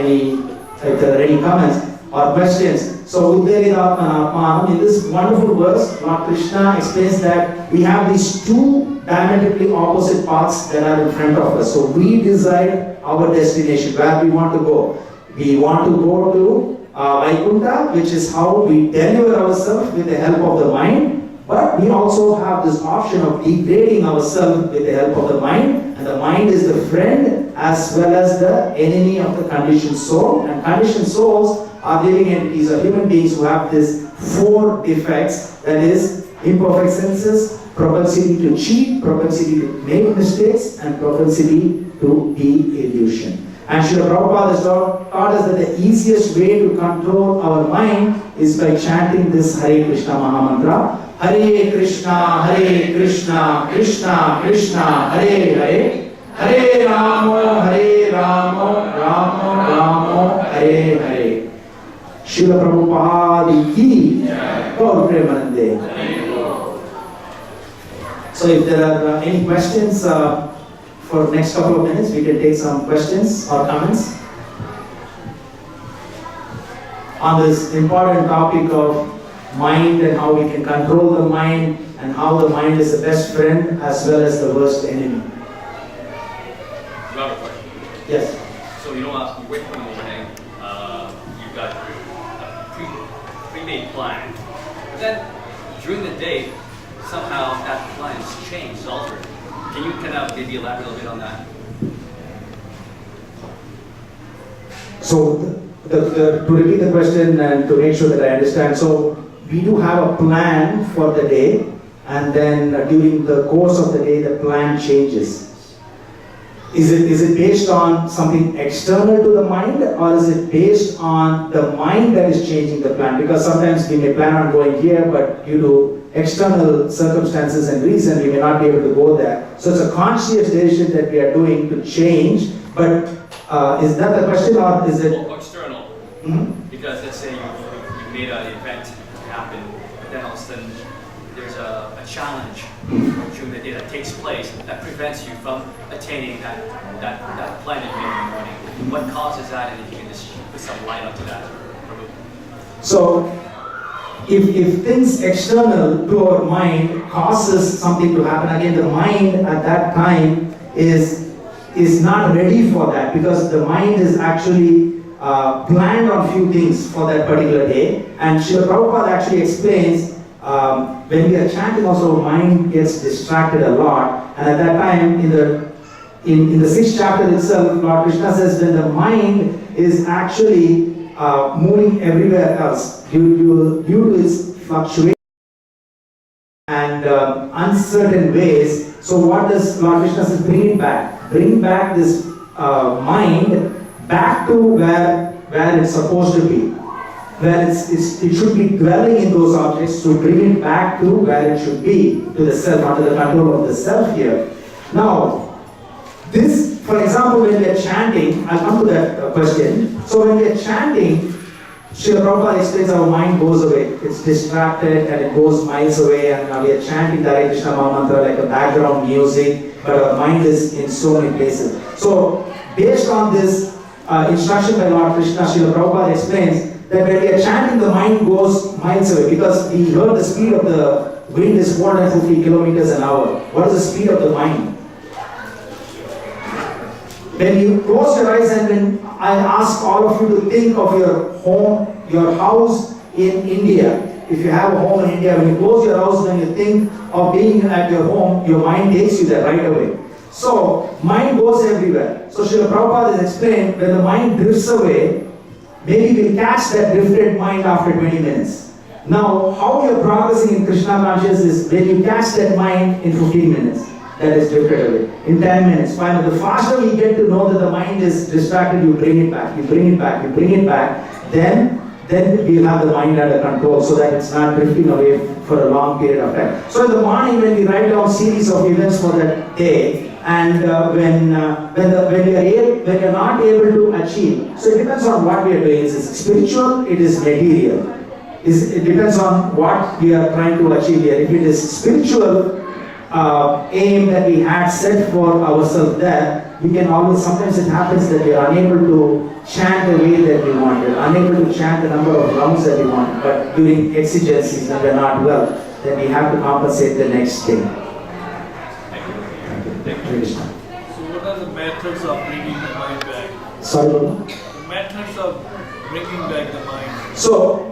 any comments or questions. So, Uddaridatman Atmanam, in this wonderful verse, Lord Krishna explains that we have these two diametrically opposite paths that are in front of us. So, we decide our destination, where we want to go. We want to go to Vaikuntha, which is how we deliver ourselves with the help of the mind. But we also have this option of degrading ourselves with the help of the mind. And the mind is the friend as well as the enemy of the conditioned soul. And conditioned souls are living entities or human beings who have these 4 defects. That is, imperfect senses, propensity to cheat, propensity to make mistakes, and propensity to be illusion. And Srila Prabhupada has taught us that the easiest way to control our mind is by chanting this Hare Krishna Mahamantra. Hare Krishna, Krishna Krishna, Hare Hare, Hare Rama, Rama, Hare Hare. Srila Prabhupada ki Gaur Premanande. So if there are any questions for next couple of minutes, we can take some questions or comments on this important topic of mind and how we can control the mind and how the mind is the best friend as well as the worst enemy. You have a question? Yes. So you wake up in the morning, you've got a pre-made plan. But then during the day, somehow that plan is changed, altered. Can you kind of maybe elaborate a little bit on that? So to repeat the question and to make sure that I understand, so we do have a plan for the day, and then during the course of the day, the plan changes. Is it based on something external to the mind, or is it based on the mind that is changing the plan? Because sometimes we may plan on going here, but due to external circumstances and reason, we may not be able to go there. So it's a conscious decision that we are doing to change, but is that the question, or is it? Well, external. Mm-hmm. Because let's say you made an event happen, but then all of a sudden there's a challenge during the day that takes place that prevents you from attaining that plan that you made in the morning. What causes that, and if you can just put some light onto that. So, if things external to our mind causes something to happen, again the mind at that time is not ready for that, because the mind is actually planned on few things for that particular day. And Srila Prabhupada actually explains when we are chanting also, our mind gets distracted a lot, and at that time in the 6th chapter itself, Lord Krishna says when the mind is actually moving everywhere else due to its fluctuation and uncertain ways. So what does Lord Krishna says? Bring it back. Bring back this mind back to where it's supposed to be. Where it should be dwelling in those objects, to bring it back to where it should be, to the self, under the control of the self here. Now, this, for example, when we are chanting, I'll come to that question. So when we are chanting, Srila Prabhupada explains our mind goes away. It's distracted and it goes miles away, and we are chanting the Hare Krishna Maha Mantra like a background music, but our mind is in so many places. So, based on this instruction by Lord Krishna, Srila Prabhupada explains that when we are chanting, the mind goes miles away, because we heard the speed of the wind is 450 kilometers an hour. What is the speed of the mind? When you close your eyes and when I ask all of you to think of your home, your house in India. If you have a home in India, when you close your house, when you think of being at your home, your mind takes you there right away. So, mind goes everywhere. So, Srila Prabhupada has explained, when the mind drifts away, maybe we'll catch that drifted mind after 20 minutes. Now, how you're progressing in Krishna consciousness is when you catch that mind in 15 minutes. That is drifted away. In 10 minutes, 5 minutes. The faster you get to know that the mind is distracted, you bring it back, you bring it back, you bring it back, then we'll have the mind under control so that it's not drifting away for a long period of time. So in the morning when we write down series of events for that day, and when we are not able to achieve, so it depends on what we are doing. Is it spiritual? It is material. It depends on what we are trying to achieve here. If it is spiritual aim that we had set for ourselves there, we can always, sometimes it happens that we are unable to chant the way that we wanted, unable to chant the number of rounds that we want, but during exigencies when we are not well, then we have to compensate the next day. So what are the methods of bringing the mind back? Sorry? The methods of bringing back the mind. So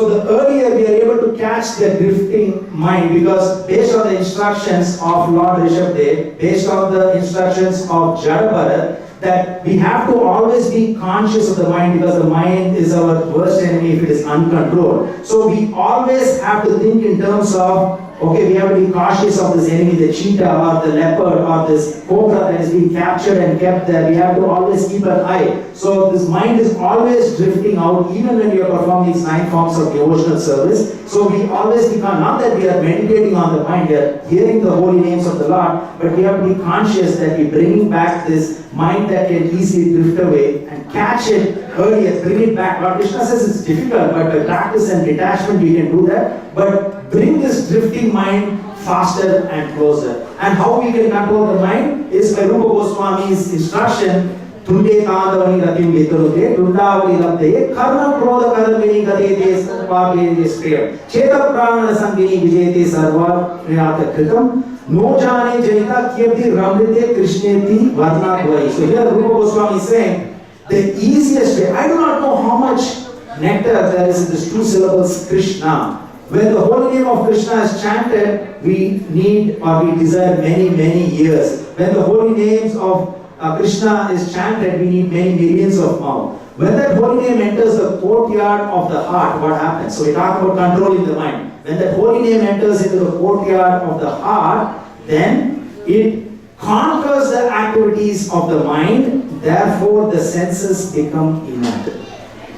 the earlier we are able to catch the drifting mind, because based on the instructions of Lord Rishabdev, based on the instructions of Jadabharat, that we have to always be conscious of the mind, because the mind is our worst enemy if it is uncontrolled. So we always have to think in terms of, okay, we have to be cautious of this enemy, the cheetah or the leopard or this cobra that is being captured and kept there. We have to always keep an eye. So this mind is always drifting out, even when we are performing these 9 forms of devotional service. So we always become, not that we are meditating on the mind, we are hearing the holy names of the Lord, but we have to be conscious that we bring back this mind that can easily drift away and catch it earlier, bring it back. Lord Krishna says it's difficult, but by practice and detachment we can do that. But bring this drifting mind faster and closer. And how we can control the mind is by Rupa Goswami's instruction. Tunde Tandavani Ratim Vitarute, Tundavali Labde, Karma Krodha Karamini Gadete Sarvabhe Deskriyam, Cheta Prana Sangini Vijayate Sarva Niyata Kritam, No Jane Janita Kyabdi Ramrite Krishneti Vadna Dvai. So here Rupa Goswami is saying, the easiest way, I do not know how much nectar there is in these 2 syllables Krishna. When the holy name of Krishna is chanted, we need or we desire many years. When the holy names of Krishna is chanted, we need many millions of mouths. When that holy name enters the courtyard of the heart, what happens? So we talk about controlling the mind. When that holy name enters into the courtyard of the heart, then it conquers the activities of the mind, therefore the senses become inert.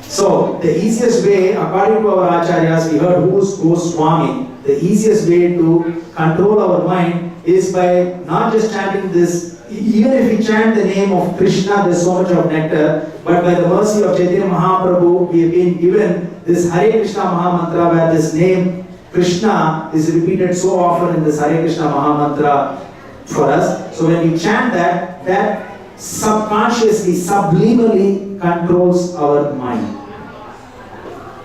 So the easiest way, according to our acharyas, we heard who's Goswami, the easiest way to control our mind is by not just chanting this. Even if we chant the name of Krishna, there's so much of nectar, but by the mercy of Chaitanya Mahaprabhu, we have been given this Hare Krishna Maha Mantra, where this name Krishna is repeated so often in this Hare Krishna Maha Mantra for us. So when we chant that, that subconsciously, subliminally controls our mind.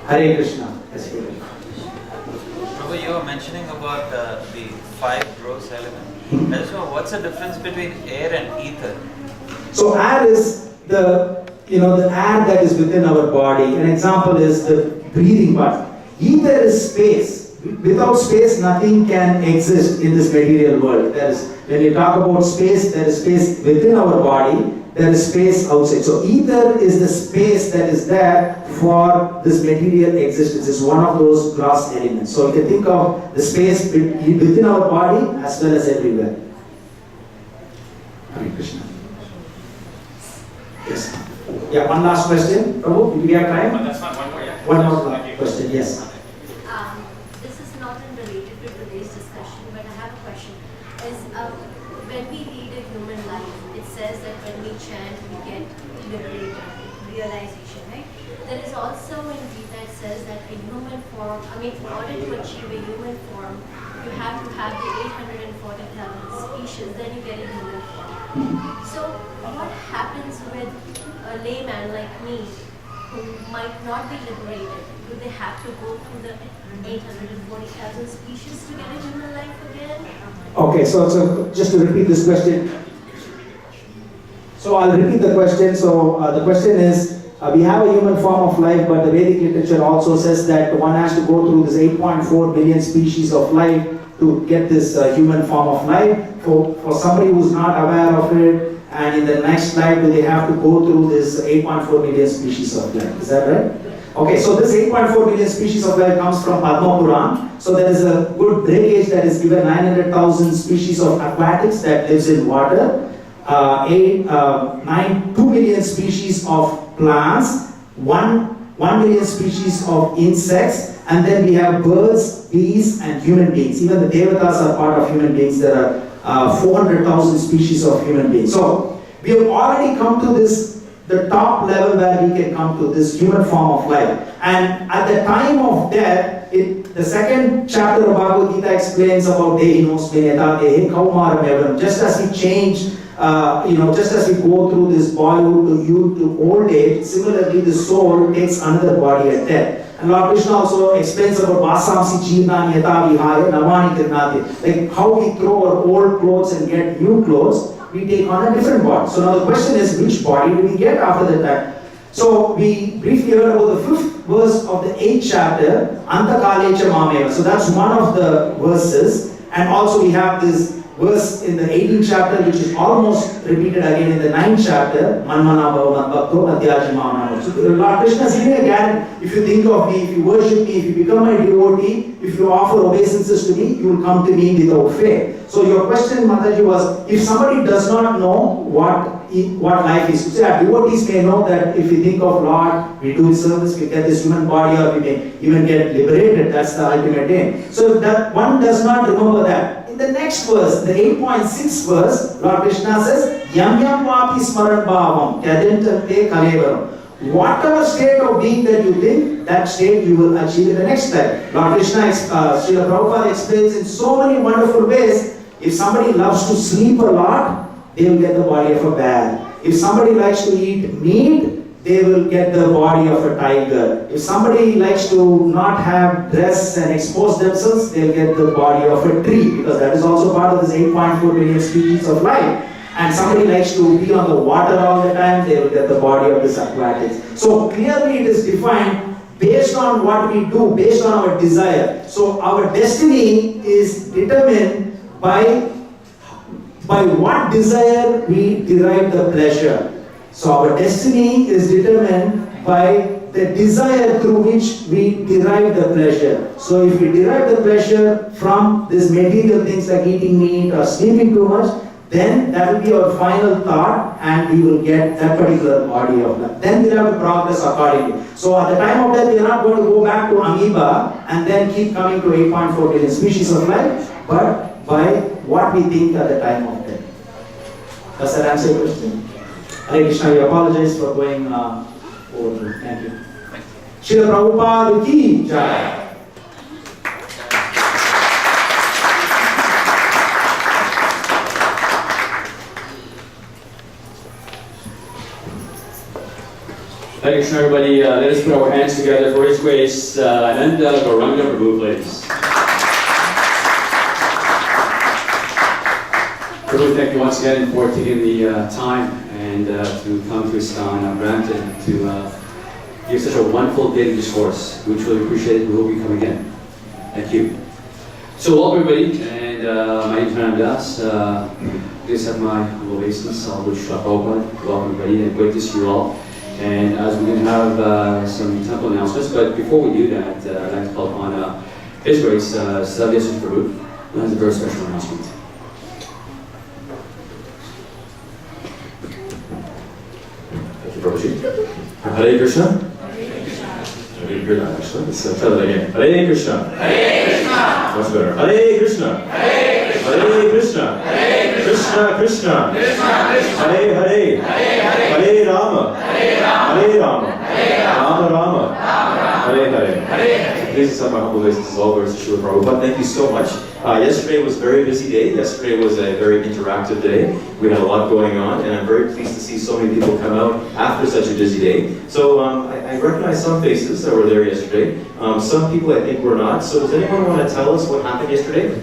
Hare Krishna. Yes, Prabhu, you were mentioning about the 5 gross elements. I just know what's the difference between air and ether? So air is the air that is within our body. An example is the breathing part. Ether is space. Without space, nothing can exist in this material world. When we talk about space, there is space within our body. There is space outside. So ether is the space that is there for this material existence. It's one of those gross elements. So you can think of the space within our body as well as everywhere. Hare Krishna. Yes. Yeah, one last question. Prabhu, do we have time? That's fine, one more, yeah. One more question, yes. This is not related to today's discussion, but I have a question. When we lead a human life, it says that when we chant, we get liberated. realization, right? There is also in Gita it says that a human form, in order to achieve a human form, you have to have the 840,000 species, then you get a human form. So what happens with a layman like me who might not be liberated? Do they have to go through the 840,000 species to get a human life again? Okay, so just to repeat this question. So I'll repeat the question. So the question is, we have a human form of life, but the Vedic literature also says that one has to go through this 8.4 billion species of life to get this human form of life. For somebody who's not aware of it, and in the next life, do they have to go through this 8.4 billion species of life? Is that right? Okay, so this 8.4 billion species of life comes from Padma Puran. So there is a good breakage that is given 900,000 species of aquatics that lives in water. 2 million species of plants, 1 million species of insects, and then we have birds, bees, and human beings. Even the devatas are part of human beings. There are 400,000 species of human beings. So we have already come to the top level where we can come to this human form of life. And at the time of death, the second chapter of Bhagavad Gita explains about Dehinos Veneta Dehe Kaumaram Evam. Just as we change, just as we go through this boyhood to youth to old age, similarly the soul takes another body at death. And Lord Krishna also explains about Vasamsi Chirnani Yata Vihaya Navani Tirnati. Like how we throw our old clothes and get new clothes, we take on a different body. So now the question is, which body do we get after that? So we briefly heard about the 5th verse of the 8th chapter, Antakalecha Mameva. So that's one of the verses. And also we have this verse in the 18th chapter, which is almost repeated again in the 9th chapter, Manmana Bhava Bhakto Madhyajimana. So Lord Krishna is giving a guarantee, if you think of me, if you worship me, if you become my devotee, if you offer obeisances to me, you will come to me without faith. So your question, Mataji, was, if somebody does not know what life is, so devotees may know that if we think of Lord, we do service, we get this human body, or we may even get liberated. That's the ultimate aim. So if that one does not remember that, in the next verse, the 8.6 verse, Lord Krishna says, Yam yam vapi smaran bhavam yadintante kalevaram. Whatever state of being that you think, that state you will achieve in the next life. Lord Krishna, Srila Prabhupada explains in so many wonderful ways. If somebody loves to sleep a lot, they will get the body of a bear. If somebody likes to eat meat, they will get the body of a tiger. If somebody likes to not have dress and expose themselves, they'll get the body of a tree, because that is also part of this 8.4 billion species of life. And somebody likes to be on the water all the time, they will get the body of this aquatics. So clearly it is defined based on what we do, based on our desire. So our destiny is determined by what desire we derive the pleasure. So our destiny is determined by the desire through which we derive the pleasure. So if we derive the pleasure from these material things like eating meat or sleeping too much, then that will be our final thought, and we will get that particular body of life. Then we have to progress accordingly. So at the time of death, we are not going to go back to amoeba and then keep coming to 8.4 billion species of life, but by what we think at the time of death. Does that answer your question? Hare Krishna, we apologize for going over. Thank you. Srila Prabhupada ki jai. Hare Krishna, everybody. Let us put our hands together for His Grace, Ananda Gauranga Prabhu, please. Prabhu, thank you once again for taking the time and to come to Istan, Brampton, to give such a wonderful daily discourse. We truly appreciate it. We hope you come again. Thank you. So, welcome everybody, and my name is Manan Das. Please have my humble obeisance. I'll wish Prabhupada. Welcome everybody, and great to see you all. And as we're going to have some temple announcements, but before we do that, I'd like to call upon His Grace, Savyasya Prabhu, who has a very special announcement. Thank you, Prabhuji. Hare Krishna. Hare Krishna. Let's try that again. Hare Krishna. Hare Krishna. Much better. Hare Krishna. Hare Krishna. Krishna Krishna. Hare Hare. Hare Rama. Hare Rama. Rama Rama. Hare Hare. Please accept my humble obeisance as always to Srila Prabhupada. Thank you so much. Yesterday was a very busy day. Yesterday was a very interactive day. We had a lot going on, and I'm very pleased to see so many people come out after such a busy day. So I recognize some faces that were there yesterday. Some people I think were not. So does anyone want to tell us what happened yesterday?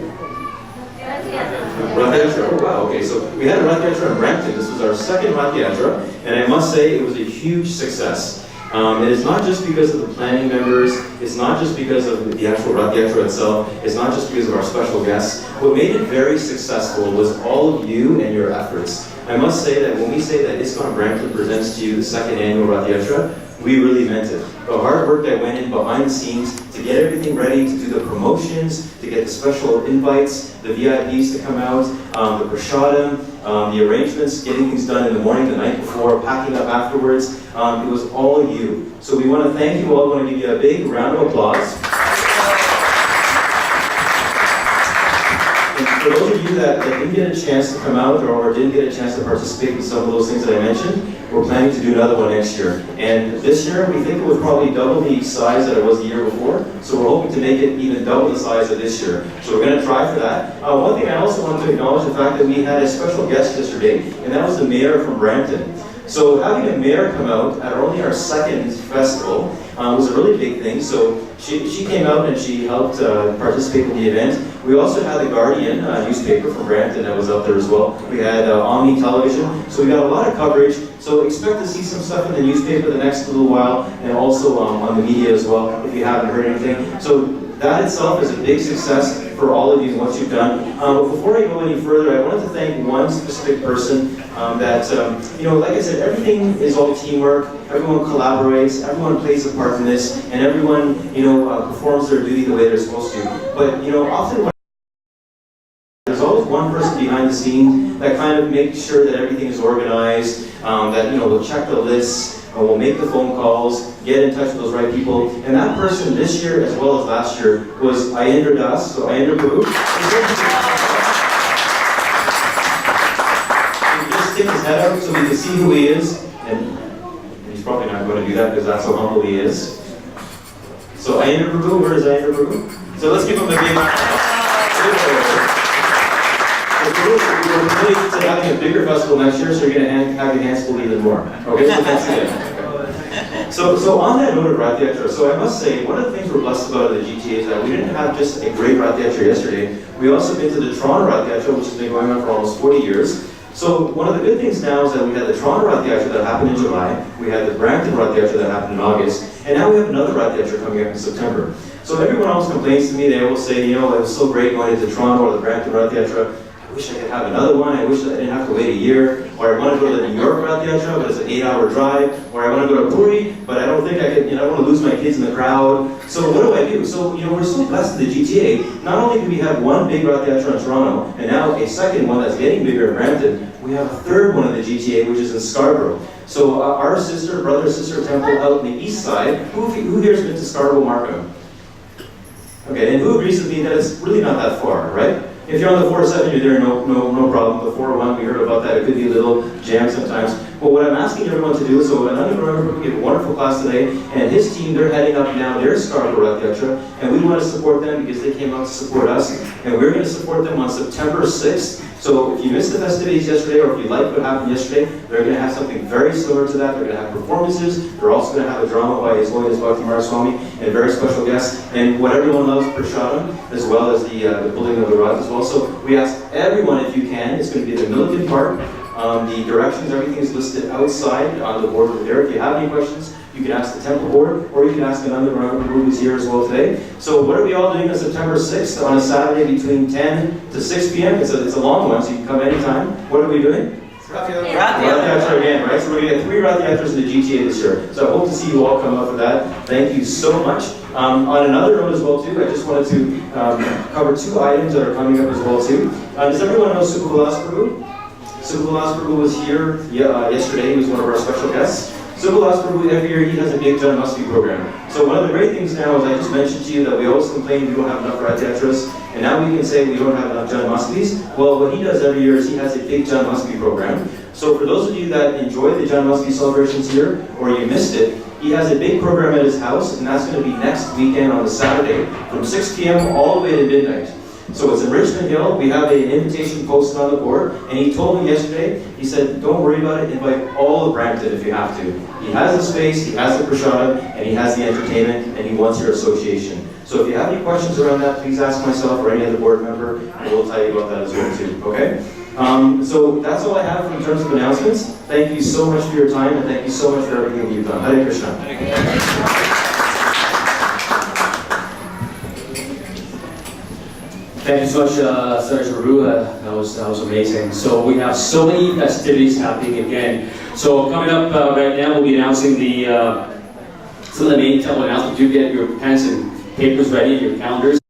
Rath Yatra. Oh wow, okay, so we had a Rath Yatra in Brampton. This was our second Rath Yatra, and I must say it was a huge success. It is not just because of the planning members, it's not just because of the actual Rath Yatra itself, it's not just because of our special guests. What made it very successful was all of you and your efforts. I must say that when we say that ISKCON Brampton presents to you the second annual Rath Yatra, we really meant it. The hard work that went in behind the scenes to get everything ready, to do the promotions, to get the special invites, the VIPs to come out, the prasadam, the arrangements, getting things done in the morning, the night before, packing up afterwards. It was all of you. So we want to thank you all. We want to give you a big round of applause. And for those of you that didn't get a chance to come out or didn't get a chance to participate in some of those things that I mentioned, we're planning to do another one next year. And this year, we think it was probably double the size that it was the year before. So we're hoping to make it even double the size of this year. So we're going to try for that. One thing I also want to acknowledge the fact that we had a special guest yesterday, and that was the mayor from Brampton. So having a mayor come out at only our second festival was a really big thing. So she came out and she helped participate in the event. We also had the Guardian newspaper from Brampton that was up there as well. We had Omni Television. So we got a lot of coverage. So expect to see some stuff in the newspaper the next little while, and also on the media as well, if you haven't heard anything. So that itself is a big success for all of you and what you've done. But before I go any further, I wanted to thank one specific person that, like I said, everything is all teamwork. Everyone collaborates, everyone plays a part in this, and everyone, performs their duty the way they're supposed to. But, often there's always one person behind the scenes that kind of makes sure that everything is organized, that, will check the lists, we'll make the phone calls, get in touch with those right people. And that person this year, as well as last year, was Ayendra Das. So Ayendra Prabhu. He just stick his head out so we can see who he is. And he's probably not going to do that because that's how humble he is. So Ayendra Prabhu, where is Ayendra Prabhu? So let's give him a big round. We're committed to having a bigger festival next year, so you're going to have your hands full even more. Okay, so that's it. So on that note of Rath Yatra, so I must say, one of the things we're blessed about at the GTA is that we didn't have just a great Rath Yatra yesterday. We also been to the Toronto Rath Yatra, which has been going on for almost 40 years. So one of the good things now is that we had the Toronto Rath Yatra that happened in July, we had the Brampton Rath Yatra that happened in August, and now we have another Rath Yatra coming up in September. So everyone else complains to me, they will say, it was so great going to Toronto or the Brampton Rath Yatra. I wish I could have another one. I wish I didn't have to wait a year. Or I want to go to the New York Rath Yatra, but it's an 8-hour drive. Or I want to go to Puri, but I don't think I can, I don't want to lose my kids in the crowd. So what do I do? So, we're so blessed in the GTA. Not only do we have one big Rath Yatra in Toronto, and now a second one that's getting bigger in Brampton, we have a third one in the GTA, which is in Scarborough. So our brother, sister temple out in the east side, who here has been to Scarborough, Markham? Okay, and who agrees with me that it's really not that far, right? If you're on the 407, you're there, no problem. The 401, we heard about that. It could be a little jam sometimes. But what I'm asking everyone to do, so Ananda Guru gave a wonderful class today, and his team, they're heading up now their Scarborough Rath Yatra, and we want to support them because they came out to support us, and we're going to support them on September 6th. So if you missed the festivities yesterday, or if you liked what happened yesterday, they're going to have something very similar to that. They're going to have performances. They're also going to have a drama by His Holiness Bhakti Maharaj Swami and very special guests. And what everyone loves, prasadam, as well as the building of the Rath as well. So we ask everyone, if you can, it's going to be the Milliken Park. The directions, everything is listed outside on the board over there. If you have any questions, you can ask the temple board, or you can ask Ananda Guru, who's here as well today. So what are we all doing on September 6th on a Saturday between 10 to 6 p.m.? It's a long one, so you can come anytime. What are we doing? Rath Yatra again, right? So we're going to get 3 Rath Yatras in the GTA this year. So I hope to see you all come out for that. Thank you so much. On another note as well too, I just wanted to cover 2 items that are coming up as well too. Does everyone know Sukha Vilas Prabhu? Sukha Vilas Prabhu was here yesterday. He was one of our special guests. So Vilas Prabhu, every year he has a big Janmashtami program. So one of the great things now is I just mentioned to you that we always complain we don't have enough Rath Yatras, and now we can say we don't have enough Janmashtmis. Well, what he does every year is he has a big Janmashtami program. So for those of you that enjoy the Janmashtami celebrations here, or you missed it, he has a big program at his house, and that's going to be next weekend on a Saturday from 6 p.m. all the way to midnight. So it's in Richmond Hill. We have an invitation posted on the board, and he told me yesterday, he said, don't worry about it, invite all of Brampton if you have to. He has the space, he has the prashadam, and he has the entertainment, and he wants your association. So if you have any questions around that, please ask myself or any other board member, and we'll tell you about that as well too, okay? So that's all I have in terms of announcements. Thank you so much for your time, and thank you so much for everything you've done. Hare Krishna. Hare Krishna. Thank you so much, Saraj Prabhu. That was amazing. So we have so many festivities happening again. So coming up right now, we'll be announcing the some of the main temple announcements. Do get your pens and papers ready, your calendars.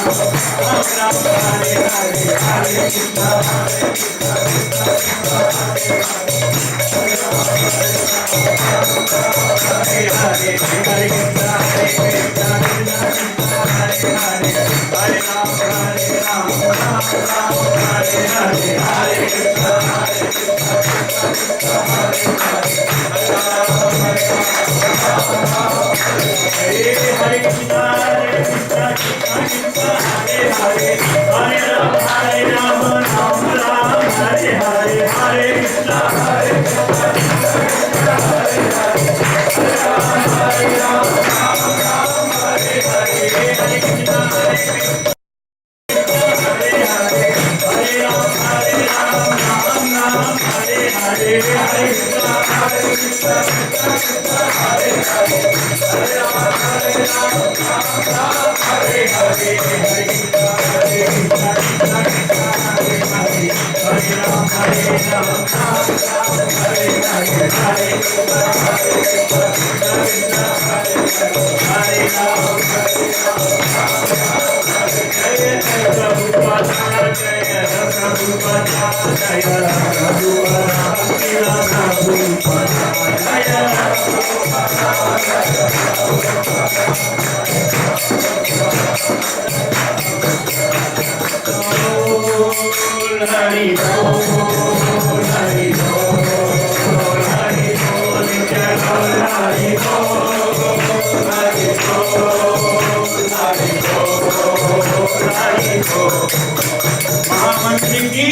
Hare महामंत्री की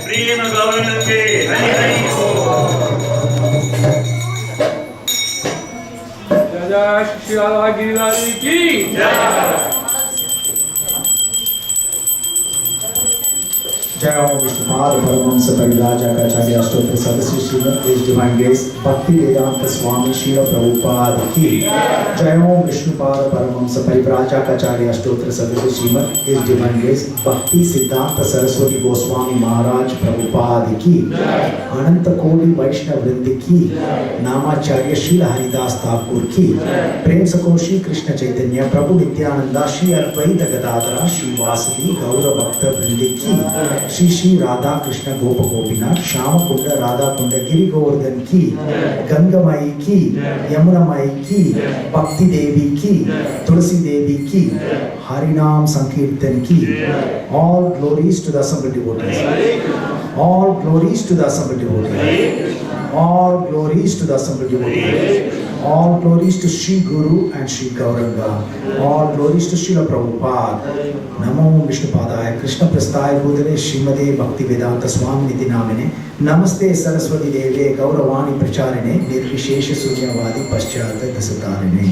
प्रेम गौरव के हरि हरि जय श्री राधा गिरिधारी की जय ओम विष्णुपाद परमहंस परिव्राजकाचार्य अष्टोत्तर सदस्य श्रीमद इस divine grace भक्ति वेदांत स्वामी श्रील प्रभुपाद की जय ओम विष्णुपाद परमहंस परिव्राजकाचार्य अष्टोत्तर सदस्य श्रीमद इस डिवाइन ग्रेस भक्ति सिद्धांत सरस्वती गोस्वामी महाराज प्रभुपाद की अनंत कोटि वैष्णव वृंद की नामाचार्य श्री हरिदास ठाकुर की प्रेम सकोशी कृष्ण चैतन्य प्रभु नित्यानंदा श्री अद्वैत गदाधरा श्री वासुदेव गौर भक्त वृंद की श्री श्री राधा कृष्ण गोप गोपीनाथ श्याम कुंड राधा कुंड गिरि गोवर्धन की गंगामाई की यमुनामाई की भक्ति देवी की तुलसी देवी की हरिनाम संकीर्तन की all glories to the assembled devotees all glories to the assembled devotees all glories to the assembled devotees all glories to Sri Guru and Sri Gauranga all glories to Srila Prabhupada Namo Vishnupadaya Krishna Prasthaya Bhutale Srimade Bhakti Vedanta Swami Niti Namine Namaste Saraswati Deve Gauravani Pracharine Nirvishesha Sunyavadi Paschata Dasatarine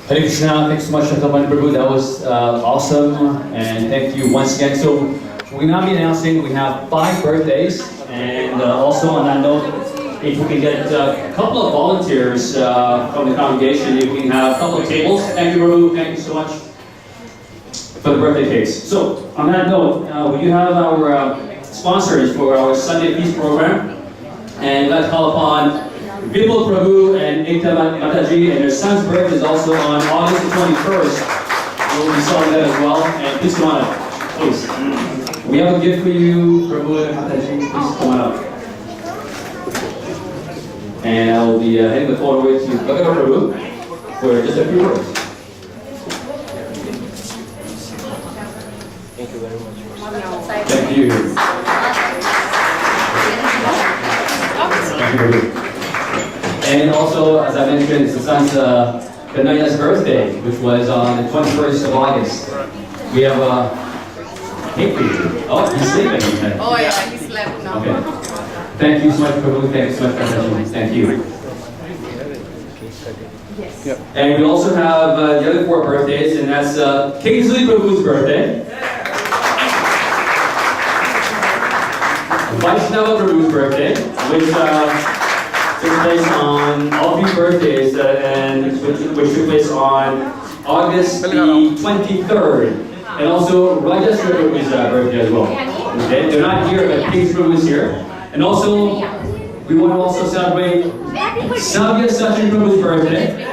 Hare Krishna, thanks so much, Shaktamani Prabhu. That was awesome, and thank you once again. So, we're now be announcing we have 5 birthdays, and also on that note, if we can get a couple of volunteers from the congregation, if we can have a couple of tables. Thank you, Prabhu. Thank you so much for the birthday cakes. So, on that note, we do have our sponsors for our Sunday Feast program, and let's call upon Vipul Prabhu and Ekta Mataji, and their son's birthday is also on August the 21st. We'll be celebrating that as well. And please come on up, please. We have a gift for you, Prabhu and Mataji. Please come on up. And I will be heading the floor with you, Bhagavad Prabhu, for just a few words. Thank you very much. Thank you. Thank you, Prabhu. And also, as I mentioned, it's the son's Kanaya's birthday, which was on the 21st of August. We have a cake for you. Oh, he's sleeping. Oh yeah, he slept now. Okay. Thank you so much, Prabhu. Thank you so much for attention. Thank you. Yes. Yep. And we also have the other 4 birthdays, and that's Kingsley Prabhu's birthday, Vaishnava Prabhu's birthday, which took place on all 3 birthdays, and which took place on August the 23rd. And also Rajeshwar Prabhu's birthday as well. Okay, they're not here, but Kingsley Prabhu is here. And also we want to also celebrate Savya Sachin Prabhu's birthday.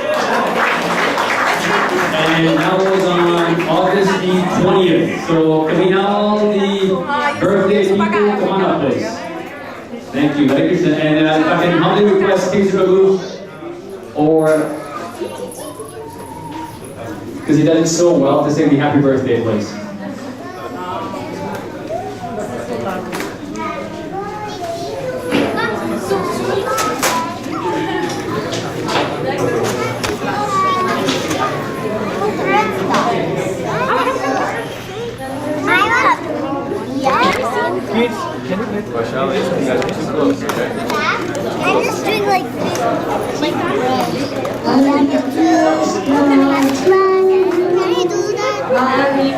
And that was on August the 20th. So can we have all the birthday people come on up, please? Thank you, Hare Krishna. And if I can humbly request Tejas Prabhu, or because he does it so well, to sing the happy birthday, please. Can you make Michelle? You guys are too close, okay? I'm just doing like this. Can you do that? Hare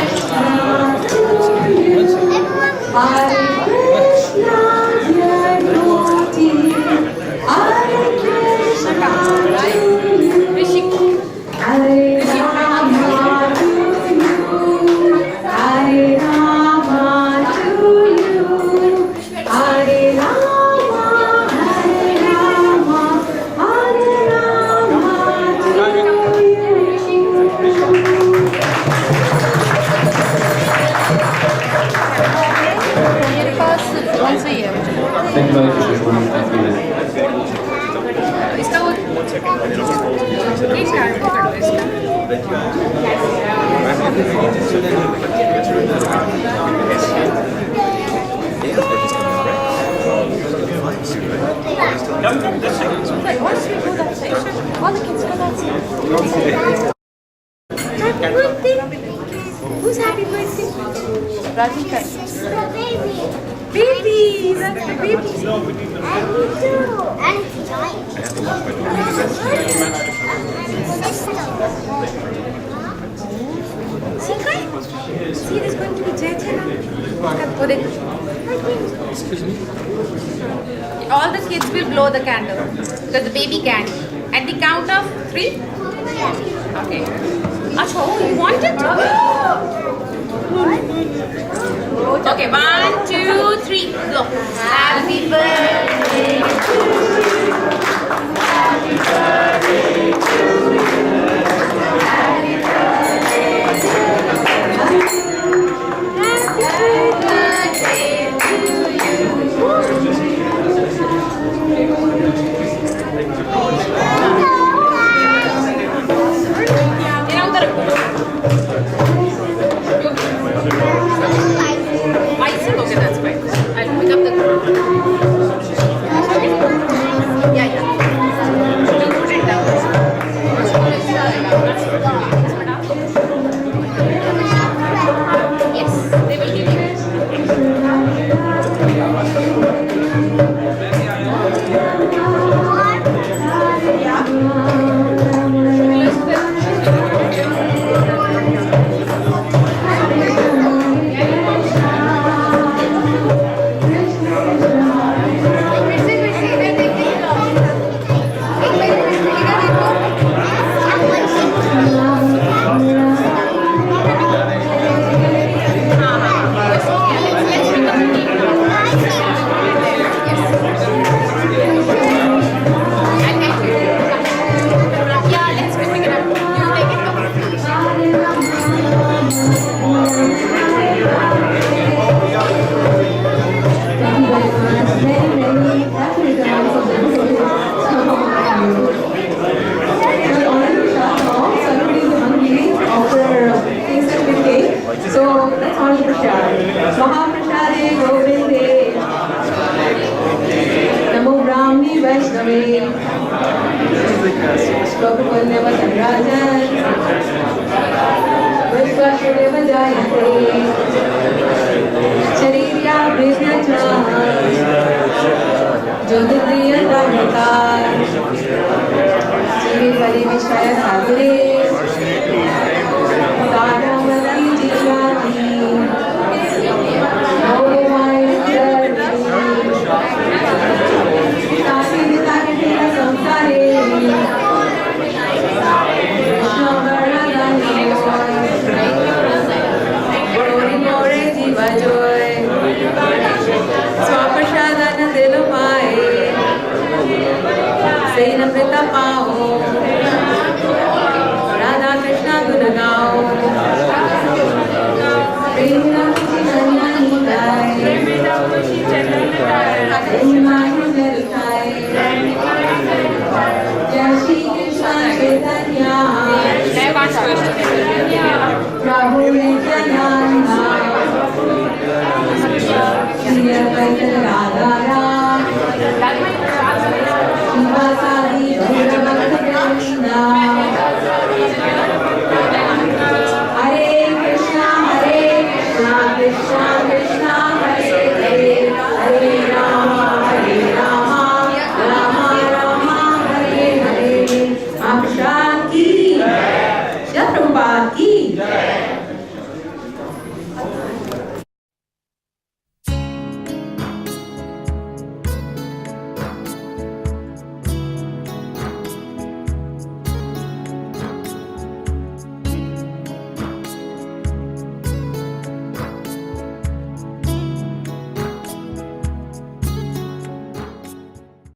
Krishna to you. Hare Krishna, dear devotee. Hare Krishna to you. Hare Rama to you. Hare Rama to you. Hare Rama, Hare Rama, Hare Rama to you. Once a year. Thank you, Hare Krishna. Thank you. इसका वो एक card पकड़ो इसका Once we go that section, all the kids go that section. Happy birthday! Who's happy birthday? Radhika. Baby! That's the baby! And you too. And giant. See, guys? See, there's going to be Jai Excuse me? All the kids will blow the candle because the baby can. At the count of 3? Okay. Acho, you want it? Okay, 1, 2, 3, blow. Happy birthday to you. Happy birthday to you. Happy birthday to you. Happy birthday to you. Icing? Okay, that's fine. I'll pick up the... Yeah, yeah. We'll put it down. Yes, they will give So that's all Prashad. Mahaprashade Govinde. Namo Brahmi Vaishnave. Prabhupada Rajan. Vishwasudeva Jayate. Sharirya Vishnacha. Jyotirya Dharmakar. Shri Hari Vishwaya Sadhare. Swapashadana Dilumai. फल पाओ राधा कृष्ण गुण गाओ प्रेम रंग नहीं गाए प्रेम माही जल खाए जय श्री कृष्ण चैतन्य प्रभु नित्यानंद श्री अद्वैत राधाराम शिवासादि गौरभक्तवृंद हरे कृष्णा कृष्णा कृष्णा हरे हरे हरे राम राम राम हरे हरे। आप शांति जय प्रभुपाद की